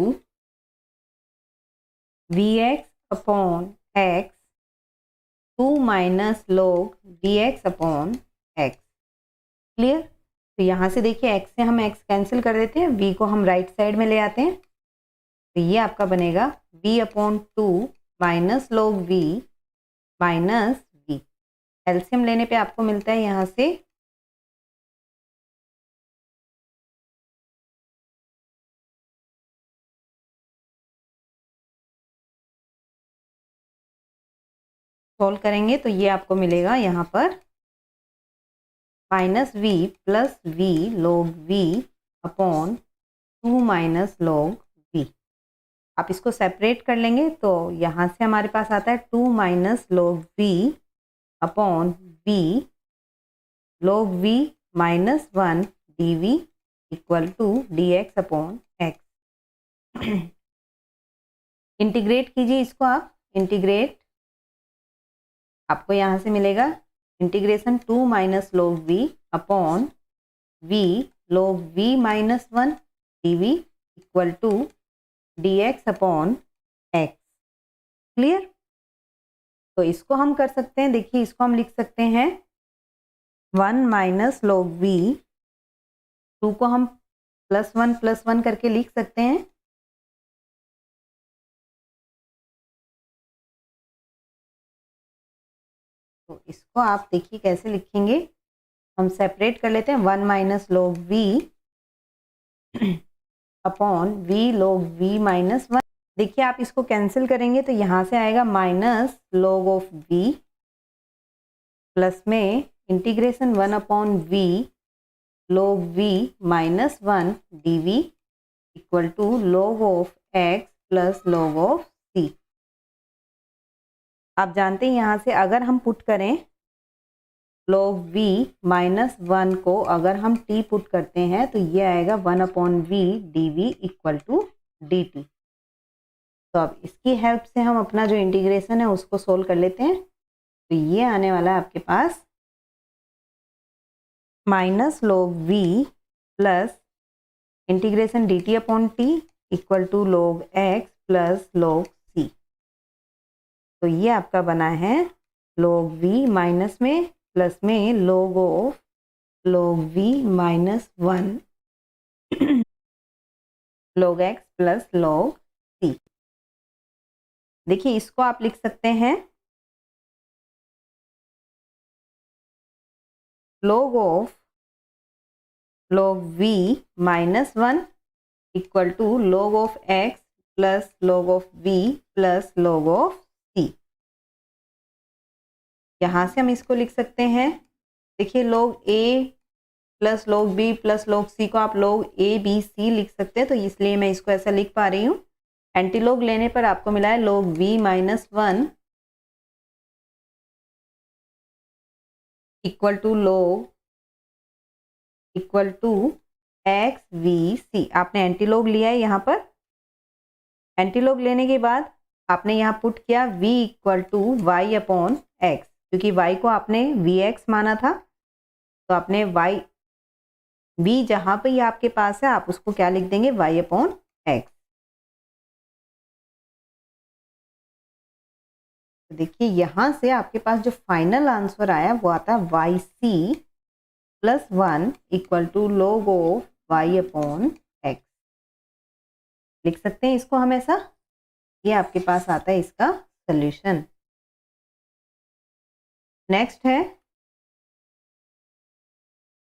we x upon x 2 minus log d x upon x. Clear? तो यहाँ से देखिए x से हम x कैंसिल कर देते हैं, v को हम राइट साइड में ले आते हैं, तो ये आपका बनेगा v upon 2 minus log v minus v। LCM लेने पे आपको मिलता है यहाँ से सॉल्व करेंगे तो ये आपको मिलेगा यहाँ पर minus v plus v log v upon 2 minus log v। आप इसको सेपरेट कर लेंगे तो यहाँ से हमारे पास आता है 2 minus log v upon v log v minus 1 dv equal to dx upon x। Integrate कीजिए इसको, आप इंटीग्रेट, आपको यहाँ से मिलेगा integration 2 minus log v upon v log v minus 1 dv equal to dx upon x। Clear? तो इसको हम कर सकते हैं, देखिए इसको हम लिख सकते हैं 1 माइनस log v, 2 को हम प्लस वन करके लिख सकते हैं। तो इसको आप देखिए कैसे लिखेंगे, हम सेपरेट कर लेते हैं 1 minus log v upon v log v minus 1। देखिए आप इसको कैंसिल करेंगे तो यहाँ से आएगा minus log of v plus में integration 1 upon v log v minus 1 dv equal to log of x plus log of c। आप जानते हैं यहाँ से अगर हम पुट करें log v माइनस 1 को अगर हम t पुट करते हैं तो ये आएगा 1 upon v dv equal to dt। तो अब इसकी हेल्प से हम अपना जो इंटीग्रेशन है उसको सोल्व कर लेते हैं। तो ये आने वाला है आपके पास minus log v plus integration dt upon t equal to log x plus log c। तो ये आपका बना है log v माइनस में प्लस में log of log v minus 1 log x plus log c। देखिए इसको आप लिख सकते हैं log of log v minus 1 equal to log of x plus log of v plus log of c। यहाँ से हम इसको लिख सकते हैं, देखिए log a plus log b plus log c को आप log a b c लिख सकते हैं, तो इसलिए मैं इसको ऐसा लिख पा रही हूँ। एंटीलॉग लेने पर आपको मिला है log v minus 1 equal to log equal to x v c. आपने एंटीलॉग लिया है यहाँ पर, एंटीलॉग लेने के बाद आपने यहाँ पुट किया v equal to y upon x, क्योंकि y को आपने वी एक्स माना था तो आपने y v जहाँ पे ये आपके पास है आप उसको क्या लिख देंगे y अपॉन एक्स। तो देखिए यहाँ से आपके पास जो फाइनल आंसर आया वो आता है y c plus 1 equal to log of y upon x. लिख सकते हैं इसको हम ऐसा, ये आपके पास आता है इसका सॉल्यूशन। नेक्स्ट है,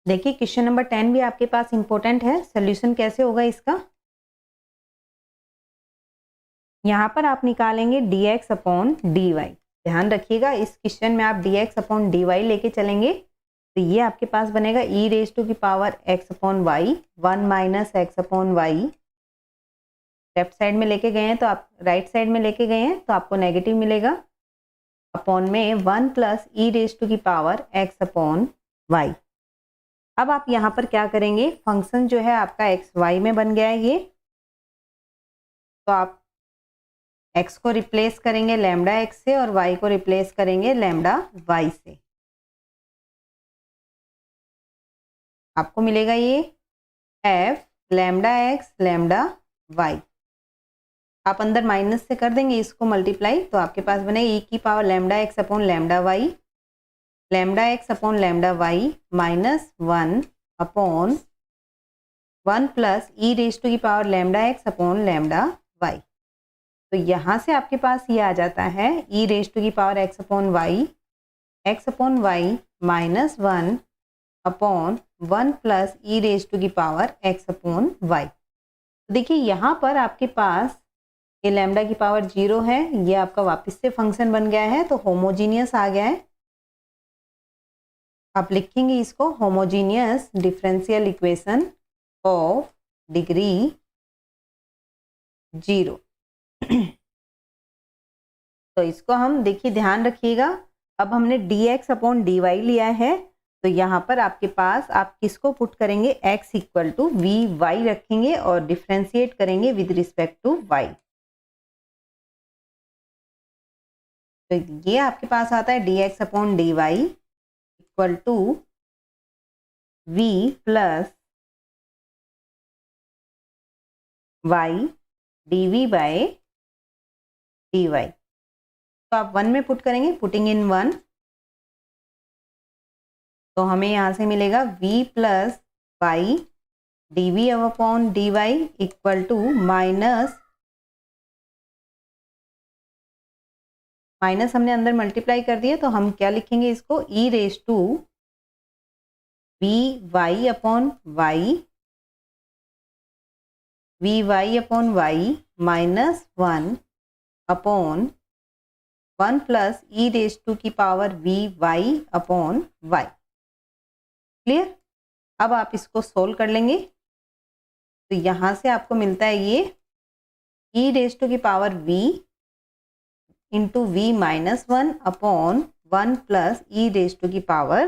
देखिए क्वेश्चन नंबर 10 भी आपके पास इंपॉर्टेंट है। सॉल्यूशन कैसे होगा इसका, यहाँ पर आप निकालेंगे dx अपॉन dy। ध्यान रखिएगा इस क्वेश्चन में आप dx अपॉन dy लेके चलेंगे तो ये आपके पास बनेगा e रेज टू की power x upon y 1 minus x upon y. Left side में लेके गए हैं तो आप राइट साइड में लेके गए हैं तो आपको नेगेटिव मिलेगा, अपॉन में 1 प्लस ई रेज टू की पावर x अपॉन वाई। अब आप यहाँ पर क्या करेंगे, फंक्शन जो है आपका एक्स वाई में बन गया है ये, तो आप x को रिप्लेस करेंगे लैम्डा x से और y को रिप्लेस करेंगे लैम्डा y से। आपको मिलेगा ये f lambda x lambda y। आप अंदर माइनस से कर देंगे इसको मल्टीप्लाई तो आपके पास बनेगा e की power lambda x upon lambda y, lambda x upon lambda y minus 1 upon 1 plus e raise to की power lambda x upon lambda y. तो यहाँ से आपके पास ये आ जाता है ई रेज टू की power x upon y minus 1 upon 1 plus e raise to की पावर एक्स अपॉन वाई। देखिए यहाँ पर आपके पास ये लैम्डा की पावर 0 है, ये आपका वापस से फंक्शन बन गया है, तो होमोजीनियस आ गया है। आप लिखेंगे इसको homogeneous differential equation of degree 0। तो इसको हम देखिए ध्यान रखिएगा, अब हमने dx अपॉन dy लिया है, तो यहाँ पर आपके पास आप किसको पुट करेंगे, x equal to we y रखेंगे और डिफ्रेंशिएट करेंगे विद रिस्पेक्ट टू y। तो ये आपके पास आता है dx upon dy equal to v plus y dv by dy। तो आप 1 में पुट करेंगे, पुटिंग इन 1, तो हमें यहाँ से मिलेगा v plus y d v upon d Y equal to minus हमने अंदर मल्टीप्लाई कर दिया, तो हम क्या लिखेंगे इसको, e raise to we y upon y minus 1 upon 1 plus e raise to की power v y upon y. Clear? अब आप इसको सोल्व कर लेंगे, तो यहाँ से आपको मिलता है ये ई रेज टू की power v into v minus 1 upon 1 plus e raise to की पावर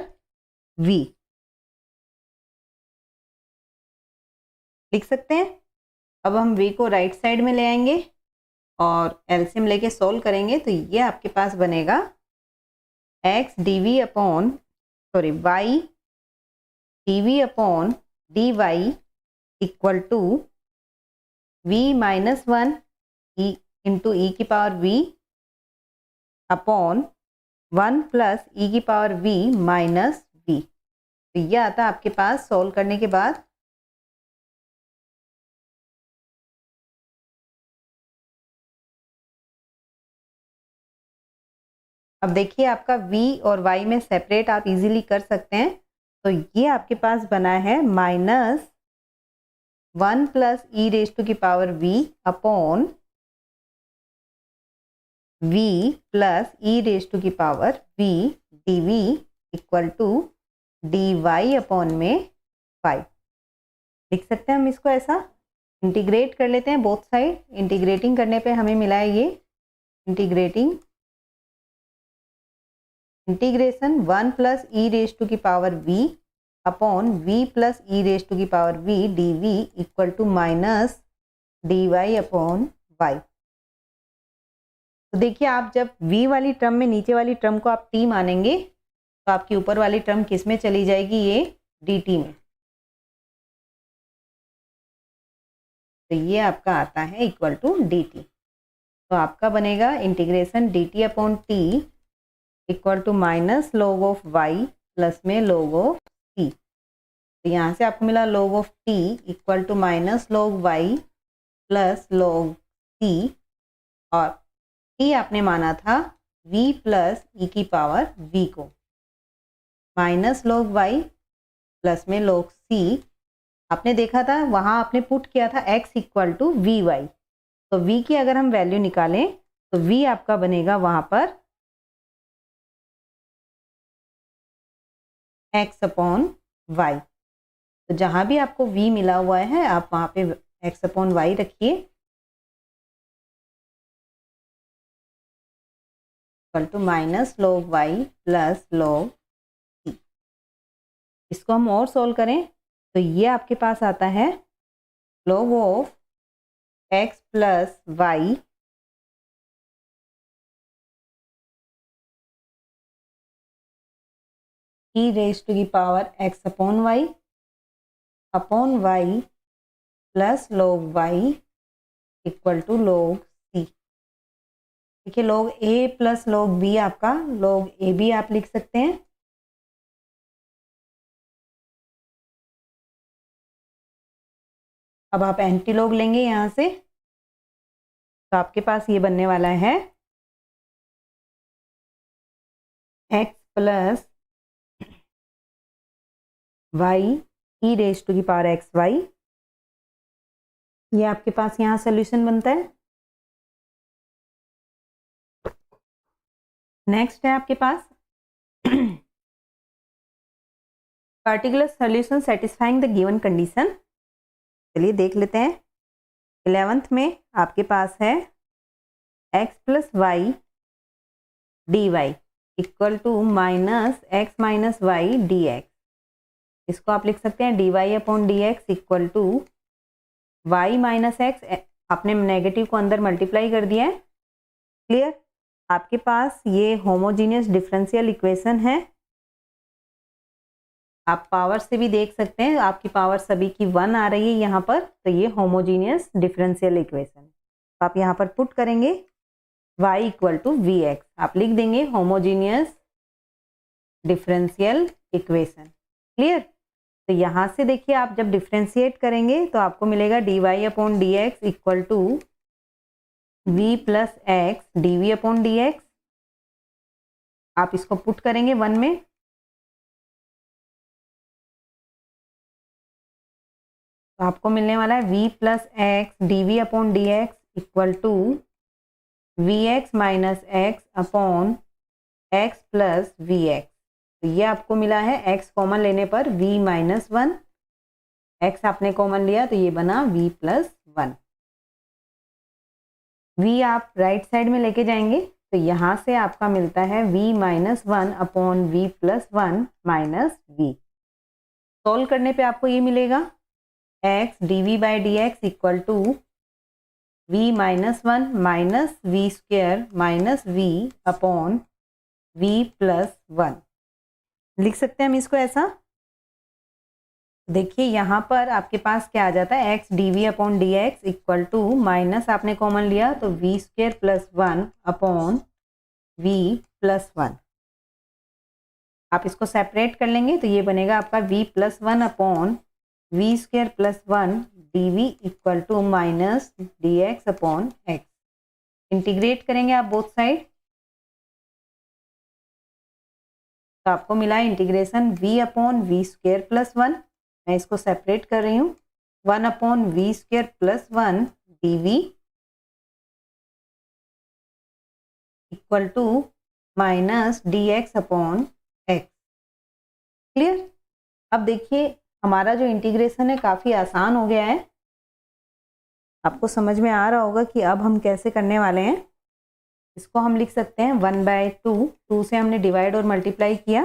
v लिख सकते हैं। अब हम v को राइट साइड में ले आएंगे और एलसीएम लेके सोल्व करेंगे, तो ये आपके पास बनेगा x dv upon y dv upon dy equal to v minus 1 e into e की power v upon 1 plus e की पावर v माइनस v। तो ये आता है आपके पास सोल्व करने के बाद अब देखिए आपका v और y में सेपरेट आप इजीली कर सकते हैं, तो ये आपके पास बना है minus 1 plus e raise to की power v upon v plus e raise to की power v dv equal to dy upon में 5 लिख सकते हैं हम इसको ऐसा। इंटीग्रेट कर लेते हैं बोथ साइड, इंटीग्रेटिंग करने पे हमें मिला है ये integration 1 plus e raise to की power v upon v plus e raise to की power v dv equal to minus dy upon y। तो देखिए आप जब v वाली टर्म में नीचे वाली टर्म को आप t मानेंगे, तो आपकी ऊपर वाली टर्म किस में चली जाएगी, ये dt में। तो ये आपका आता है इक्वल टू dt। तो आपका बनेगा integration dt upon t equal to minus log of y plus में log ऑफ t। तो यहाँ से आपको मिला log of t equal to minus log y plus log t, और t आपने माना था v प्लस ई की पावर v को, माइनस log y प्लस में log c। आपने देखा था वहाँ आपने पुट किया था x equal to we y, तो v की अगर हम वैल्यू निकालें तो v आपका बनेगा वहाँ पर x अपॉन वाई। तो जहाँ भी आपको v मिला हुआ है आप वहाँ पे x अपॉन वाई रखिए, equal to minus log y plus log c। इसको हम और सोल्व करें तो ये आपके पास आता है log of x plus y e raise to की power x upon y plus log y equal to log c। देखिए log a plus log b आपका log a b आप लिख सकते हैं। अब आप एंटी लॉग लेंगे यहाँ से, तो आपके पास ये बनने वाला है x plus y e raise to की पावर एक्स वाई। ये आपके पास यहाँ सोल्यूशन बनता है। नेक्स्ट है आपके पास particular solution satisfying the given condition. चलिए देख लेते हैं। 11th में आपके पास है x plus y D Y equal to minus x minus y d x. इसको आप लिख सकते हैं d y upon d x equal to y minus x. आपने नेगेटिव को अंदर मल्टीप्लाई कर दिया है। क्लियर। आपके पास ये होमोजीनियस डिफरेंशियल इक्वेशन है। आप पावर से भी देख सकते हैं, आपकी पावर सभी की 1 आ रही है यहाँ पर, तो ये होमोजीनियस डिफरेंशियल इक्वेशन। तो आप यहाँ पर पुट करेंगे y equal to we x. आप लिख देंगे होमोजीनियस डिफरेंशियल इक्वेशन। क्लियर। तो यहाँ से देखिए आप जब डिफ्रेंशिएट करेंगे तो आपको मिलेगा d y upon d x equal to v plus x D v upon d x. आप इसको पुट करेंगे 1 में, तो आपको मिलने वाला है v plus x D v upon d x equal to we x minus x upon x plus we x. तो ये आपको मिला है x कॉमन लेने पर v माइनस 1, x आपने कॉमन लिया तो ये बना v प्लस 1। v आप राइट साइड में लेके जाएंगे तो यहाँ से आपका मिलता है v minus 1 upon v plus 1 minus v। Solve करने पे आपको ये मिलेगा x d we by D x equal to v minus 1 minus v square minus v upon v plus 1। लिख सकते हैं हम इसको ऐसा। देखिए यहाँ पर आपके पास क्या आ जाता है x d v upon d x equal to minus आपने कॉमन लिया तो v square plus 1 upon v plus 1। आप इसको सेपरेट कर लेंगे तो ये बनेगा आपका v plus 1 upon v square plus 1 d we equal to minus d x upon x. Integrate करेंगे आप बोथ साइड तो आपको मिला है integration v upon v square plus 1। मैं इसको सेपरेट कर रही हूँ 1 upon v square plus 1 d we equal to minus d x upon x. Clear. अब देखिए हमारा जो इंटीग्रेशन है काफ़ी आसान हो गया है। आपको समझ में आ रहा होगा कि अब हम कैसे करने वाले हैं। इसको हम लिख सकते हैं 1/2, 2 से हमने डिवाइड और मल्टीप्लाई किया,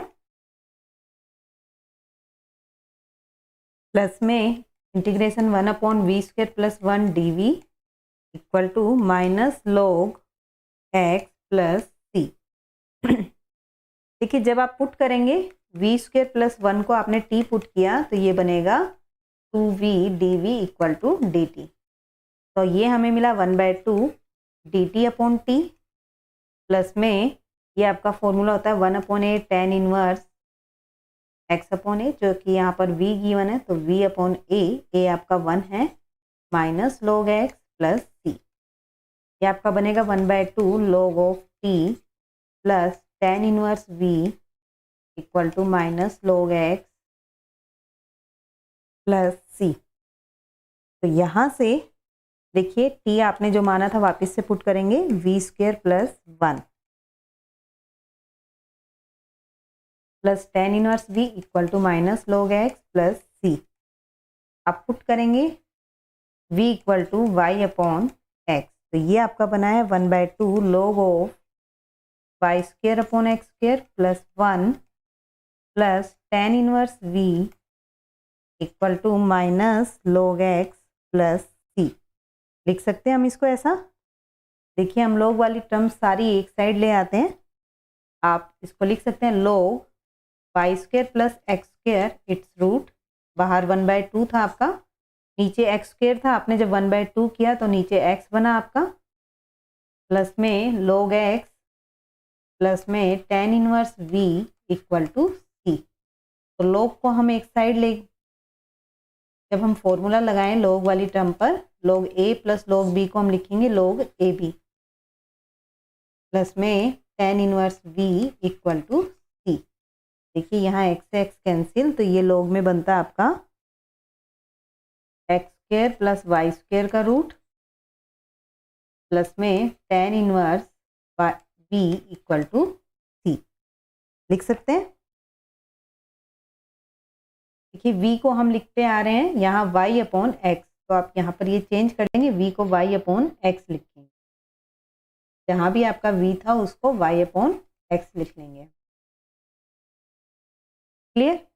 प्लस में integration 1 upon v square plus 1 d we equal to minus log x plus सी। देखिए जब आप पुट करेंगे वी स्क्वेयर प्लस 1 को आपने टी पुट किया तो ये बनेगा 2v d we equal to d t. तो ये हमें मिला 1/2 d t upon t plus में ये आपका फॉर्मूला होता है 1 upon a tan inverse x upon a, जो कि यहाँ पर v गिवन है तो v अपॉन ए आपका 1 है minus log x plus c. ये आपका बनेगा 1/2 log of t plus tan inverse v equal to minus log x plus c. तो यहाँ से देखिए t आपने जो माना था वापस से पुट करेंगे v square plus 1 plus tan inverse v equal to minus log x plus c. आप पुट करेंगे v equal to y upon x. तो ये आपका बना है 1/2 log of y square upon x square plus 1 plus tan inverse v equal to minus log x plus c. लिख सकते हैं हम इसको ऐसा। देखिए हम लोग वाली टर्म सारी एक साइड ले आते हैं। आप इसको लिख सकते हैं log y square plus x square its root, बाहर 1/2 था आपका, नीचे एक्स स्क्वेयर था, आपने जब 1/2 किया तो नीचे एक्स बना आपका, प्लस में लॉग एक्स प्लस में tan inverse v equal to c. तो लॉग को हम एक साइड ले जब हम फॉर्मूला लगाएं log वाली टर्म पर, log a plus log b को हम लिखेंगे log ab प्लस में tan inverse v equal to c। देखिए यहाँ x से x कैंसिल, तो ये log में बनता है आपका x square plus Y square का रूट प्लस में tan inverse v equal to c। लिख सकते हैं। देखिए v को हम लिखते आ रहे हैं यहाँ y अपॉन x, तो आप यहाँ पर ये चेंज कर देंगे, v को y अपॉन x लिखेंगे। जहाँ भी आपका v था उसको y अपॉन x लिख लेंगे। क्लियर।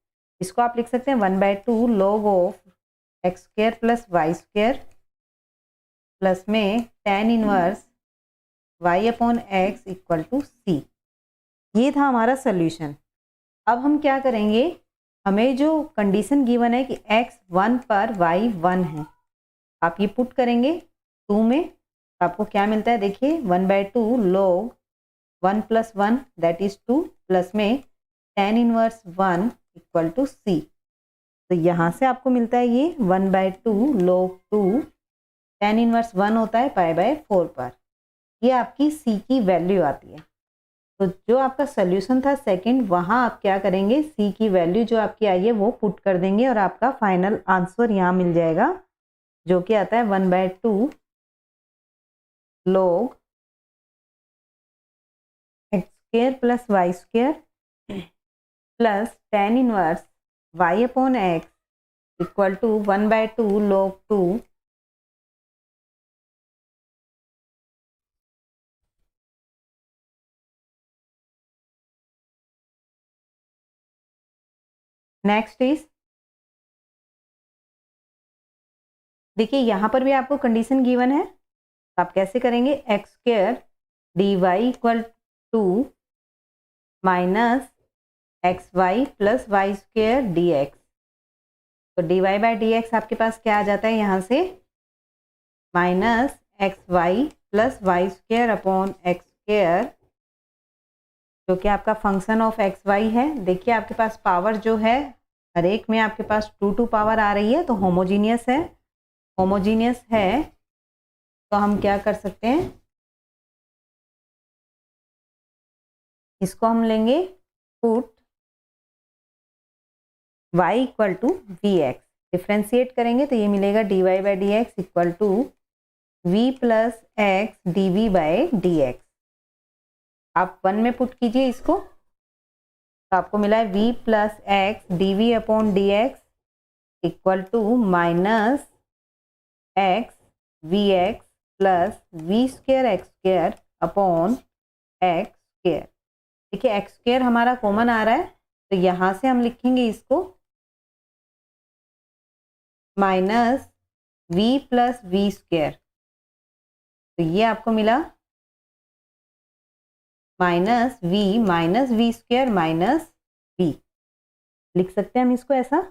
इसको आप लिख सकते हैं 1/2 log of x square plus Y square plus में tan inverse y upon x equal to c। ये था हमारा सोल्यूशन। अब हम क्या करेंगे, हमें जो कंडीशन गिवन है कि x 1 पर y 1 है, आप ये पुट करेंगे 2 में, आपको क्या मिलता है देखिए 1/2 log 1 plus 1 that is 2 plus में tan inverse 1 equal to c। तो यहाँ से आपको मिलता है ये 1/2 log 2 tan इनवर्स 1 होता है π/4 पर। ये आपकी c की वैल्यू आती है। तो जो आपका सोल्यूशन था सेकंड, वहाँ आप क्या करेंगे, c की वैल्यू जो आपकी आई है वो पुट कर देंगे और आपका फाइनल आंसर यहाँ मिल जाएगा, जो कि आता है 1/2 log x square plus Y square plus tan inverse y upon x equal to 1/2 log 2 next is, देखिए यहाँ पर भी आपको कंडीशन गिवन है, तो आप कैसे करेंगे, x square d Y equal to minus x y plus Y square D x. तो d Y by D x आपके पास क्या आ जाता है यहाँ से, minus x y plus Y square upon x square, जो कि आपका फंक्शन ऑफ एक्स वाई है। देखिए आपके पास पावर जो है हर एक में आपके पास 2 पावर आ रही है, तो होमोजीनियस है। होमोजीनियस है तो हम क्या कर सकते हैं, इसको हम लेंगे put y equal to we x, differentiate करेंगे तो ये मिलेगा d Y by D x equal to v plus x D we by D x. आप 1 में पुट कीजिए इसको, तो आपको मिला है v plus x D v upon d x equal to minus x v x plus we square x square upon x square. देखिए x square हमारा कॉमन आ रहा है, तो यहाँ से हम लिखेंगे इसको minus v plus we square, तो ये आपको मिला minus v square minus v, लिख सकते हैं हम इसको ऐसा।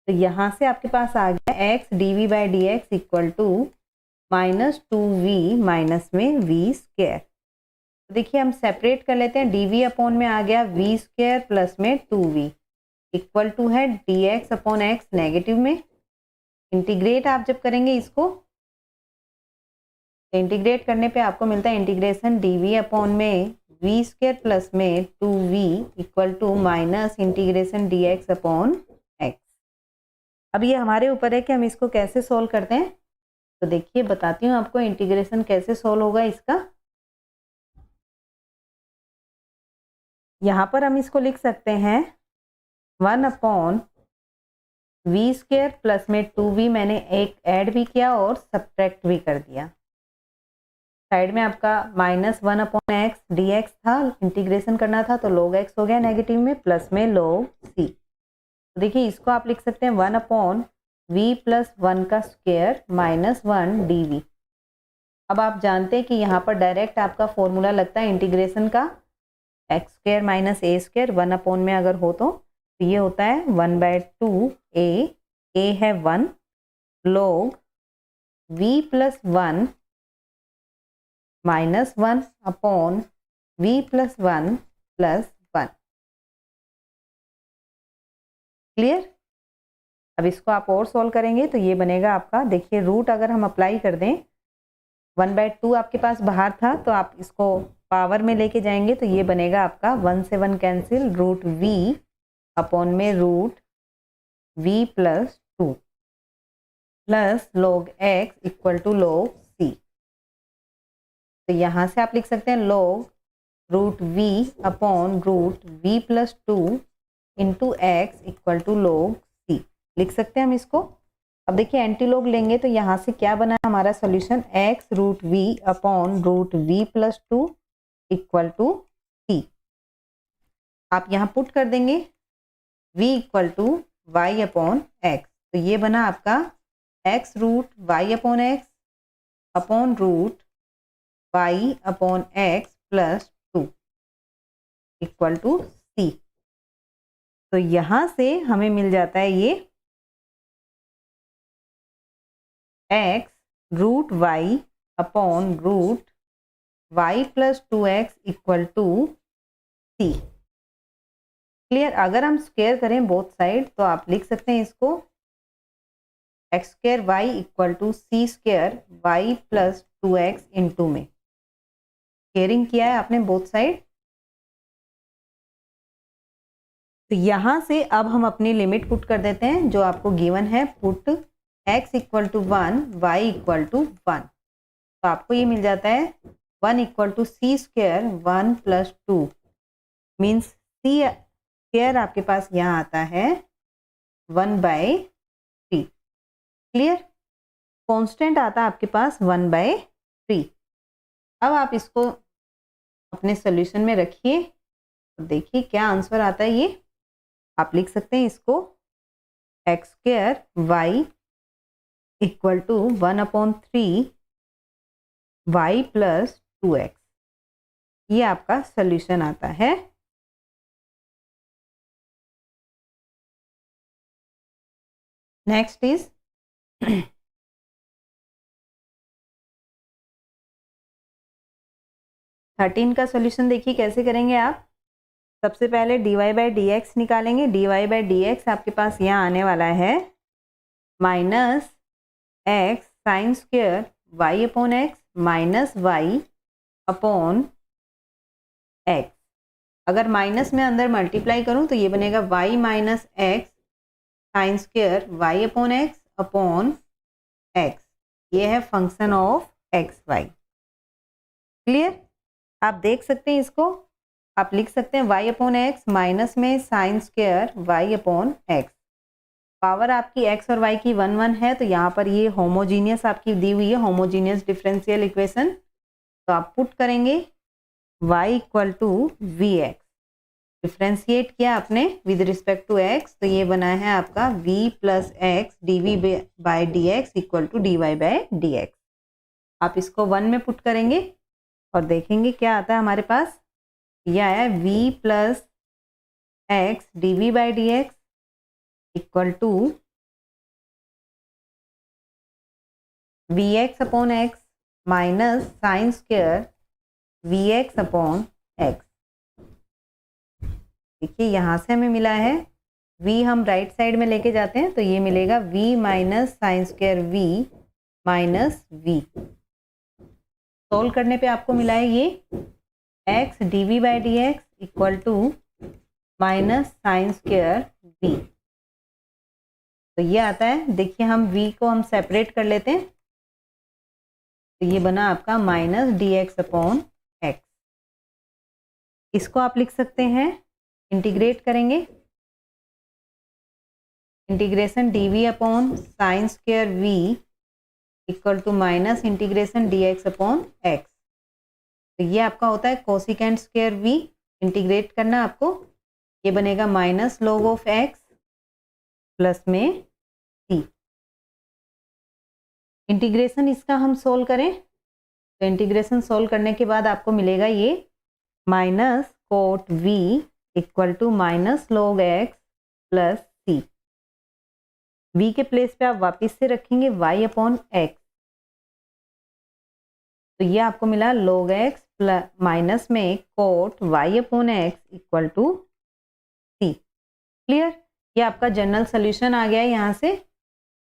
तो यहाँ से आपके पास आ गया x d we by D x equal to minus 2v minus में v स्क्वायर। तो देखिए हम सेपरेट कर लेते हैं, dv अपॉन में आ गया v स्क्वायर प्लस में 2v इक्वल टू है dx अपॉन x नेगेटिव में। इंटीग्रेट आप जब करेंगे इसको, तो इंटीग्रेट करने पे आपको मिलता है इंटीग्रेशन dv अपॉन में v स्क्वायर प्लस में 2v equal to minus integration dx upon x। अब ये हमारे ऊपर है कि हम इसको कैसे सोल्व करते हैं। तो देखिए बताती हूँ आपको इंटीग्रेशन कैसे सोल्व होगा इसका। यहाँ पर हम इसको लिख सकते हैं 1 अपॉन वी स्क्वायर प्लस में 2v, मैंने एक ऐड भी किया और सब्ट्रैक्ट भी कर दिया। साइड में आपका minus 1 upon x D x था, इंटीग्रेशन करना था तो log x हो गया नेगेटिव में प्लस में log c। तो देखिए इसको आप लिख सकते हैं 1 अपॉन v प्लस 1 का स्क्वायर माइनस 1 dv। अब आप जानते हैं कि यहाँ पर डायरेक्ट आपका फॉर्मूला लगता है इंटीग्रेशन का, एक्स स्क्वायर माइनस ए स्क्वायर 1 अपॉन में अगर हो तो ये होता है 1/2 a है 1 log v plus 1 minus 1 upon v plus 1 plus 1। Clear. अब इसको आप और सॉल्व करेंगे तो ये बनेगा आपका, देखिए रूट अगर हम अप्लाई कर दें 1/2 आपके पास बाहर था तो आप इसको पावर में लेके जाएंगे तो ये बनेगा आपका 1 से 1 कैंसिल, रूट v अपॉन में root v plus 2 plus log x equal to log c। तो यहाँ से आप लिख सकते हैं log root v upon root v plus 2 into x equal to log c लिख सकते हैं हम इसको। अब देखिए एंटी लॉग लेंगे तो यहाँ से क्या बना हमारा solution, x root v upon root v plus 2 equal to c। आप यहाँ पुट कर देंगे v equal to y upon x, तो ये बना आपका x root y upon x upon root y upon x plus 2 equal to c। तो यहाँ से हमें मिल जाता है ये x root y upon root y plus 2x equal to c। Clear. अगर हम स्क्वायर करें बोथ साइड तो आप लिख सकते हैं इसको x square y equal to c square y plus 2x into में स्क्वायरिंग किया है आपने बोथ साइड। तो यहाँ से अब हम अपनी लिमिट पुट कर देते हैं जो आपको गिवन है, put x equal to 1 y equal to 1। तो आपको ये मिल जाता है 1 equal to c square 1 plus 2 means c square आपके पास यहाँ आता है 1/3। क्लियर। कांस्टेंट आता है आपके पास 1/3। अब आप इसको अपने सॉल्यूशन में रखिए तो देखिए क्या आंसर आता है। ये आप लिख सकते हैं इसको x square y equal to 1/3 y plus 2x, ये आपका सॉल्यूशन आता है। नेक्स्ट इज 13 का सॉल्यूशन। देखिए कैसे करेंगे आप। सबसे पहले dy/dx निकालेंगे। dy/dx आपके पास यहाँ आने वाला है minus x sine square y upon x minus y upon x. अगर माइनस में अंदर मल्टीप्लाई करूं तो ये बनेगा y minus x sine square y upon x upon x. ये है function of x Y. Clear. आप देख सकते हैं इसको, आप लिख सकते हैं y अपॉन एक्स माइनस में sign square y upon x. Power आपकी x और y की 1 1 है तो यहाँ पर ये होमोजीनियस आपकी दी हुई है, होमोजीनियस डिफरेंशियल इक्वेशन। तो आप पुट करेंगे y equal to we x, differentiate किया आपने विद रिस्पेक्ट टू x तो ये बना है आपका v plus x dv/dx equal to dy/dx। आप इसको 1 में पुट करेंगे और देखेंगे क्या आता है हमारे पास। यह आया v plus x dv/dx equal to we x upon x minus sine square v x upon x. देखिए यहाँ से हमें मिला है v हम राइट साइड में लेके जाते हैं तो ये मिलेगा v minus sine square v minus v। Solve करने पे आपको मिला है ये x dv/dx equal to minus sine square v। तो ये आता है। देखिए हम v को हम सेपरेट कर लेते हैं तो ये बना आपका माइनस dx अपॉन एक्स। इसको आप लिख सकते हैं, इंटीग्रेट करेंगे, integration dv upon sine square v equal to minus integration dx upon x. तो ये आपका होता है कोसिकेंट स्क्वायर v। इंटीग्रेट करना आपको, ये बनेगा minus log of x plus में c। इंटीग्रेशन इसका हम सोल्व करें तो इंटीग्रेशन सोल्व करने के बाद आपको मिलेगा ये minus cot v equal to minus log x plus c। v के प्लेस पे आप वापस से रखेंगे y अपॉन एक्स तो ये आपको मिला log x प्लस माइनस में cot y upon x equal to c। Clear. ये आपका जनरल सोल्यूशन आ गया है। यहाँ से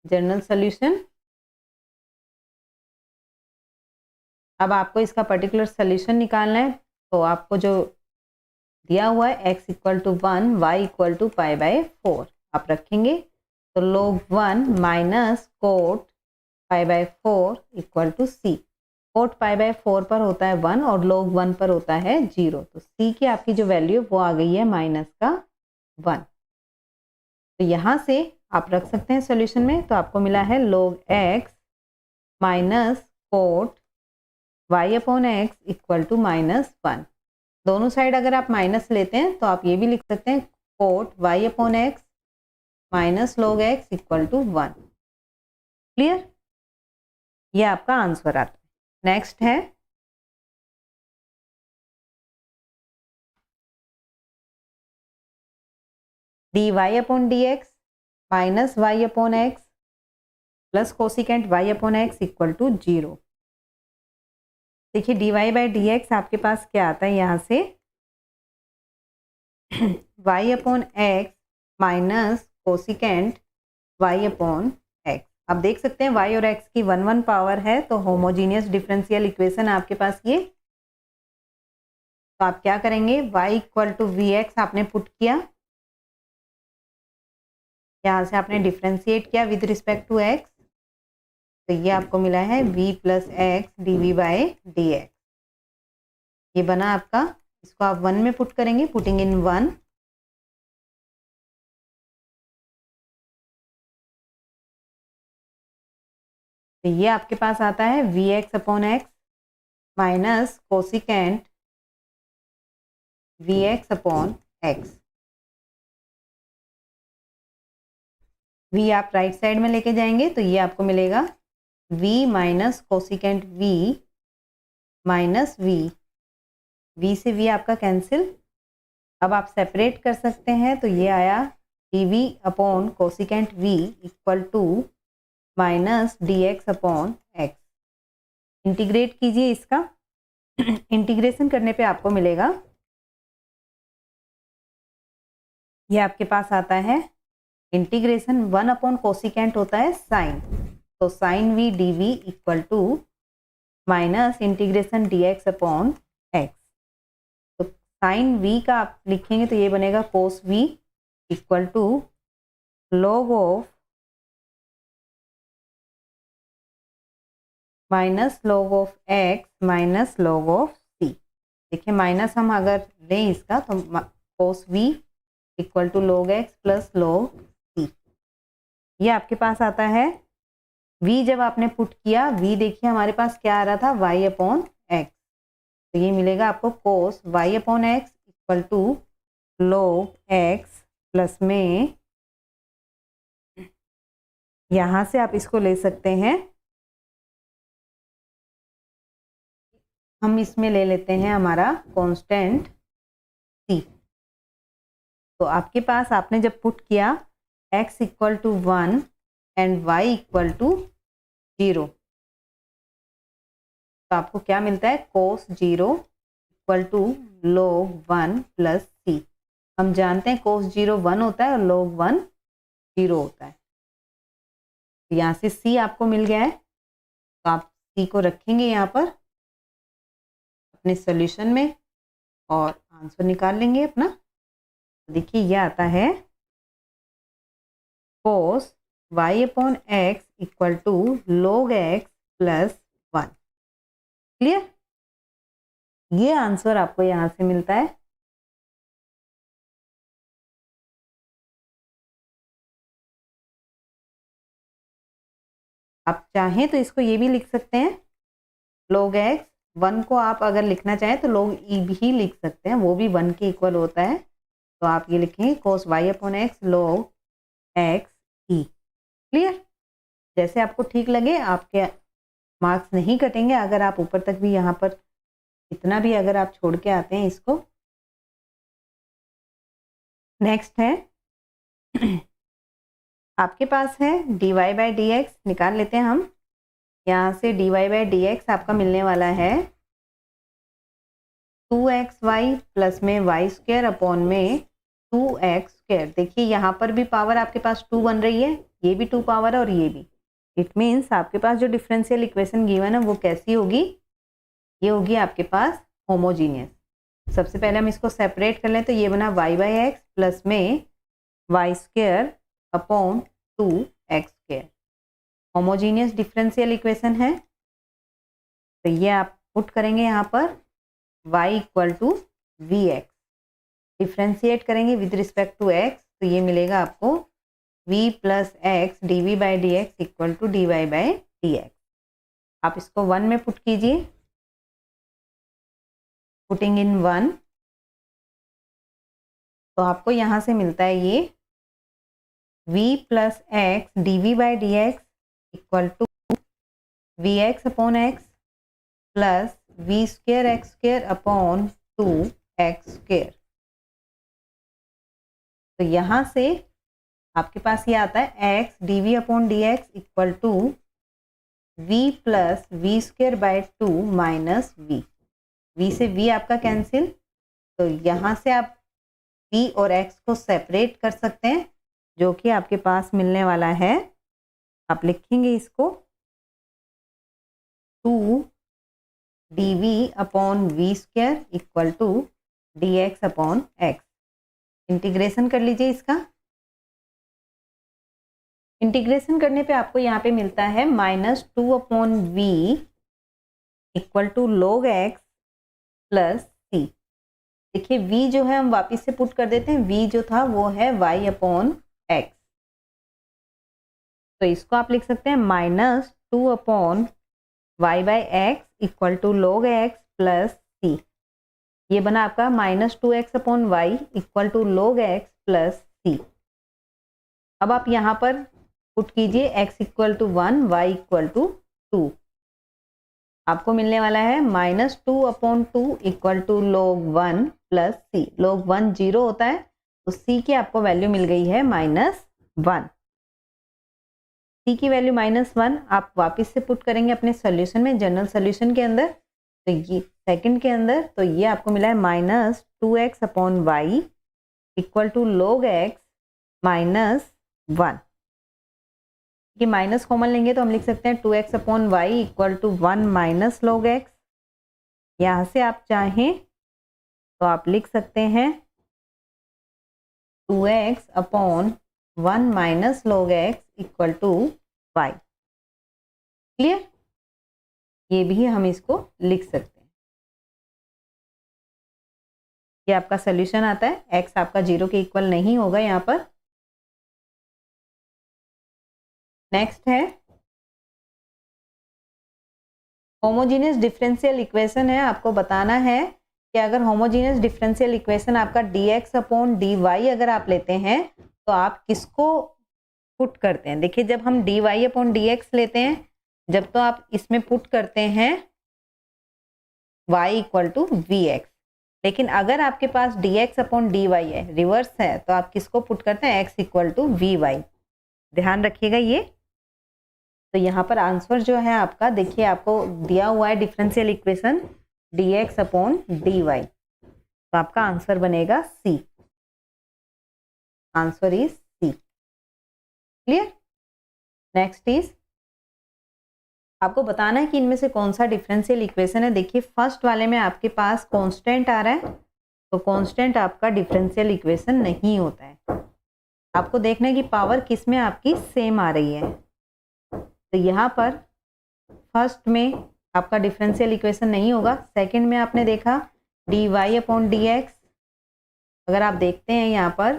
जनरल सोल्यूशन। अब आपको इसका पर्टिकुलर सोल्यूशन निकालना है, तो आपको जो दिया हुआ है x equal to 1 y equal to pi by 4 आप रखेंगे, तो log 1 minus cot pi by 4 equal to c। Cot pi by 4 पर होता है 1 और log 1 पर होता है 0, तो c की आपकी जो वैल्यू वो आ गई है माइनस का 1। तो यहाँ से आप रख सकते हैं सॉल्यूशन में, तो आपको मिला है log x minus cot y upon x equal to -1। दोनों साइड अगर आप माइनस लेते हैं तो आप ये भी लिख सकते हैं cot y upon x minus log x equal to 1। Clear? ये आपका आंसर आता है। नेक्स्ट है dy upon d x minus y upon x plus cosecant y upon x equal to 0। देखिए dy बाई डी एक्स आपके पास क्या आता है, यहाँ से y upon x minus cosecant y upon x. आप देख सकते हैं y और x की 1 पावर है, तो होमोजीनियस डिफरेंशियल इक्वेशन आपके पास ये। तो आप क्या करेंगे, y equal to we x आपने पुट किया, यहाँ से आपने डिफ्रेंशिएट किया विद रिस्पेक्ट टू x, तो ये आपको मिला है v plus x D we by D x. ये बना आपका, इसको आप 1 में पुट करेंगे, पुटिंग इन 1, तो ये आपके पास आता है v x upon x minus cosecant v x upon x. v आप राइट साइड में लेके जाएंगे, तो ये आपको मिलेगा v minus cosecant v minus v से v आपका कैंसिल। अब आप सेपरेट कर सकते हैं, तो ये आया dv upon cosecant v equal to minus d x upon x. Integrate कीजिए इसका, इंटीग्रेशन करने पे आपको मिलेगा, ये आपके पास आता है इंटीग्रेशन 1 अपॉन कोसिकेंट होता है साइन, तो sine v d we equal to minus integration D x upon x. तो साइन v का आप लिखेंगे तो ये बनेगा cos v equal to log of minus log of x minus log of c। देखिए माइनस हम अगर लें इसका, तो cos v equal to log x plus log c। ये आपके पास आता है v, जब आपने पुट किया v देखिए हमारे पास क्या आ रहा था y अपॉन एक्स, तो ये मिलेगा आपको cos y upon x equal to log x plus में, यहाँ से आप इसको ले सकते हैं, हम इसमें ले लेते हैं हमारा कांस्टेंट c। तो आपके पास आपने जब पुट किया x equal to 1 and y equal to 0, तो आपको क्या मिलता है cos 0 equal to log 1 plus c। हम जानते हैं कोस 0 1 होता है और log 1 0 होता है, तो यहाँ से c आपको मिल गया है, तो आप c को रखेंगे यहाँ पर अपने सॉल्यूशन में और आंसर निकाल लेंगे अपना। तो देखिए यह आता है cos y upon x equal to log x plus 1। Clear? ये आंसर आपको यहाँ से मिलता है। आप चाहें तो इसको ये भी लिख सकते हैं, log x 1 को आप अगर लिखना चाहें तो log e भी लिख सकते हैं, वो भी 1 के इक्वल होता है, तो आप ये लिखेंगे कोस y upon x log x e। Clear? जैसे आपको ठीक लगे, आपके मार्क्स नहीं कटेंगे अगर आप ऊपर तक भी यहाँ पर इतना भी अगर आप छोड़ के आते हैं इसको। नेक्स्ट है आपके पास है dy बाई डी एक्स, निकाल लेते हैं हम। यहाँ से dy बाई डी एक्स आपका मिलने वाला है 2xy प्लस में y स्क्वायर अपॉन में 2x²। देखिए यहाँ पर भी पावर आपके पास 2 बन रही है, ये भी 2 पावर है और ये भी। इट मीन्स आपके पास जो डिफरेंशियल इक्वेशन गिवन है वो कैसी होगी, ये होगी आपके पास होमोजीनियस। सबसे पहले हम इसको सेपरेट कर लें तो ये बना y/x प्लस में y² upon 2x²। Homogeneous differential equation है, तो ये आप पुट करेंगे यहाँ पर y equal to vx, differentiate करेंगे विद रिस्पेक्ट टू x, तो ये मिलेगा आपको v plus x dv/dx equal to dy/dx। आप इसको 1 में पुट कीजिए, पुटिंग इन 1, तो आपको यहाँ से मिलता है ये v plus x dv/dx equal to vx upon x plus v²x² upon 2x²। तो यहाँ से आपके पास ये आता है x dv/dx equal to v plus v²/2 minus v से v आपका कैंसिल, तो यहाँ से आप v और x को सेपरेट कर सकते हैं, जो कि आपके पास मिलने वाला है। आप लिखेंगे इसको 2 dv/v² equal to dx/x। Integration कर लीजिए इसका। इंटीग्रेशन करने पे आपको यहाँ पे मिलता है -2/v equal to log x plus c। देखिए v जो है हम वापस से पुट कर देते हैं, v जो था वो है y/x, तो इसको आप लिख सकते हैं -2/y/x equal to log x plus c। ये बना आपका -2x/y equal to log x plus c। अब आप यहाँ पर पुट कीजिए x equal to 1, y equal to 2, आपको मिलने वाला है -2/2 equal to log 1 plus c। log 1 0 होता है, तो c की आपको वैल्यू मिल गई है -1। c की वैल्यू -1 आप वापस से पुट करेंगे अपने सॉल्यूशन में, जनरल सॉल्यूशन के अंदर, तो ये सेकंड के अंदर, तो ये आपको मिला है -2x/y equal to log x -1। कि माइनस कॉमन लेंगे तो हम लिख सकते हैं 2x/y equal to 1 minus log x। यहाँ से आप चाहें तो आप लिख सकते हैं 2x/1 minus log x equal to y। Clear? ये भी हम इसको लिख सकते हैं। ये आपका सोल्यूशन आता है, x आपका 0 के इक्वल नहीं होगा यहाँ पर। नेक्स्ट है होमोजीनियस डिफरेंशियल इक्वेशन है। आपको बताना है कि अगर होमोजीनियस डिफरेंशियल इक्वेशन आपका dx/dy अगर आप लेते हैं तो आप किसको पुट करते हैं। देखिए जब हम dy/dx लेते हैं, जब तो आप इसमें पुट करते हैं y इक्वल टू vx, लेकिन अगर आपके पास dx/dy है, रिवर्स है, तो आप किसको पुट करते हैं, x इक्वल टू vy। ध्यान रखिएगा ये। तो यहाँ पर आंसर जो है आपका, देखिए आपको दिया हुआ है डिफरेंशियल इक्वेशन dx/dy, तो आपका आंसर बनेगा C। Answer is C। Clear? Next is आपको बताना है कि इनमें से कौन सा डिफरेंशियल इक्वेशन है। देखिए फर्स्ट वाले में आपके पास कांस्टेंट आ रहा है, तो कांस्टेंट आपका डिफरेंशियल इक्वेशन नहीं होता है। आपको देखना है कि पावर किस में आपकी सेम आ रही है। तो यहाँ पर फर्स्ट में आपका डिफरेंशियल इक्वेशन नहीं होगा। सेकंड में आपने देखा dy/dx, अगर आप देखते हैं यहाँ पर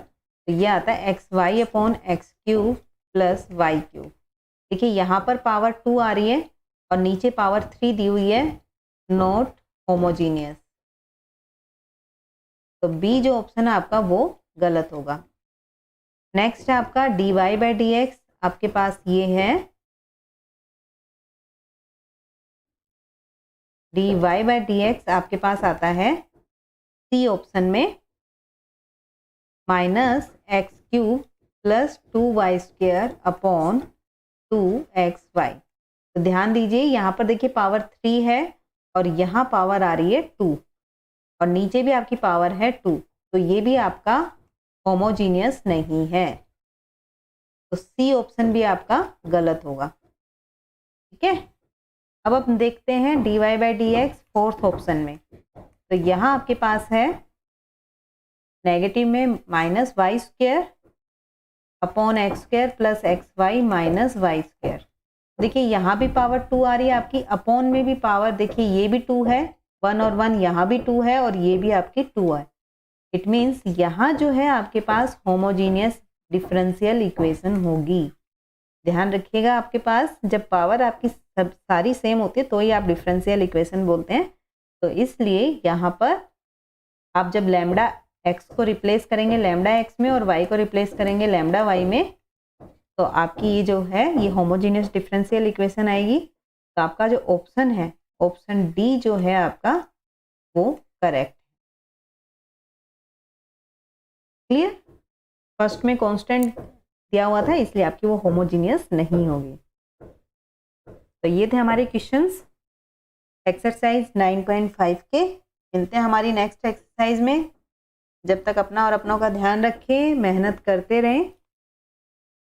तो ये आता है xy/x³ प्लस y³। देखिए यहाँ पर पावर 2 आ रही है और नीचे पावर 3 दी हुई है, नॉट होमोजीनियस। तो बी जो ऑप्शन है आपका वो गलत होगा। नेक्स्ट है आपका dy/dx, आपके पास ये है dy/dx आपके पास आता है सी ऑप्शन में -x³ plus 2y² upon 2xy। तो ध्यान दीजिए यहाँ पर देखिए पावर 3 है और यहाँ पावर आ रही है 2 और नीचे भी आपकी पावर है 2, तो ये भी आपका होमोजीनियस नहीं है। तो सी ऑप्शन भी आपका गलत होगा। ठीक है, अब हम देखते हैं dy by D x fourth option में। तो यहाँ आपके पास है नेगेटिव में minus y square upon x square plus x y minus y square. देखिए यहाँ भी पावर 2 आ रही है आपकी, अपॉन में भी पावर, देखिए ये भी 2 है, 1 और 1 यहाँ भी 2 है और ये भी आपकी 2 है। इट मीन्स यहाँ जो है आपके पास होमोजीनियस डिफरेंशियल इक्वेशन होगी। ध्यान रखिएगा, आपके पास जब पावर आपकी सब सारी सेम होती है तो ही आप डिफरेंशियल इक्वेशन बोलते हैं। तो इसलिए यहाँ पर आप जब लैम्डा एक्स को रिप्लेस करेंगे लैम्डा एक्स में और वाई को रिप्लेस करेंगे लैम्डा वाई में, तो आपकी ये जो है ये होमोजीनियस डिफरेंशियल इक्वेशन आएगी। तो आपका जो ऑप्शन है, ऑप्शन डी जो है आपका वो करेक्ट। क्लियर? फर्स्ट में कांस्टेंट दिया हुआ था इसलिए आपकी वो होमोजीनियस नहीं होगी। तो ये थे हमारे क्वेश्चंस एक्सरसाइज 9.5 के। मिलते हैं हमारी नेक्स्ट एक्सरसाइज में। जब तक अपना और अपनों का ध्यान रखें, मेहनत करते रहें।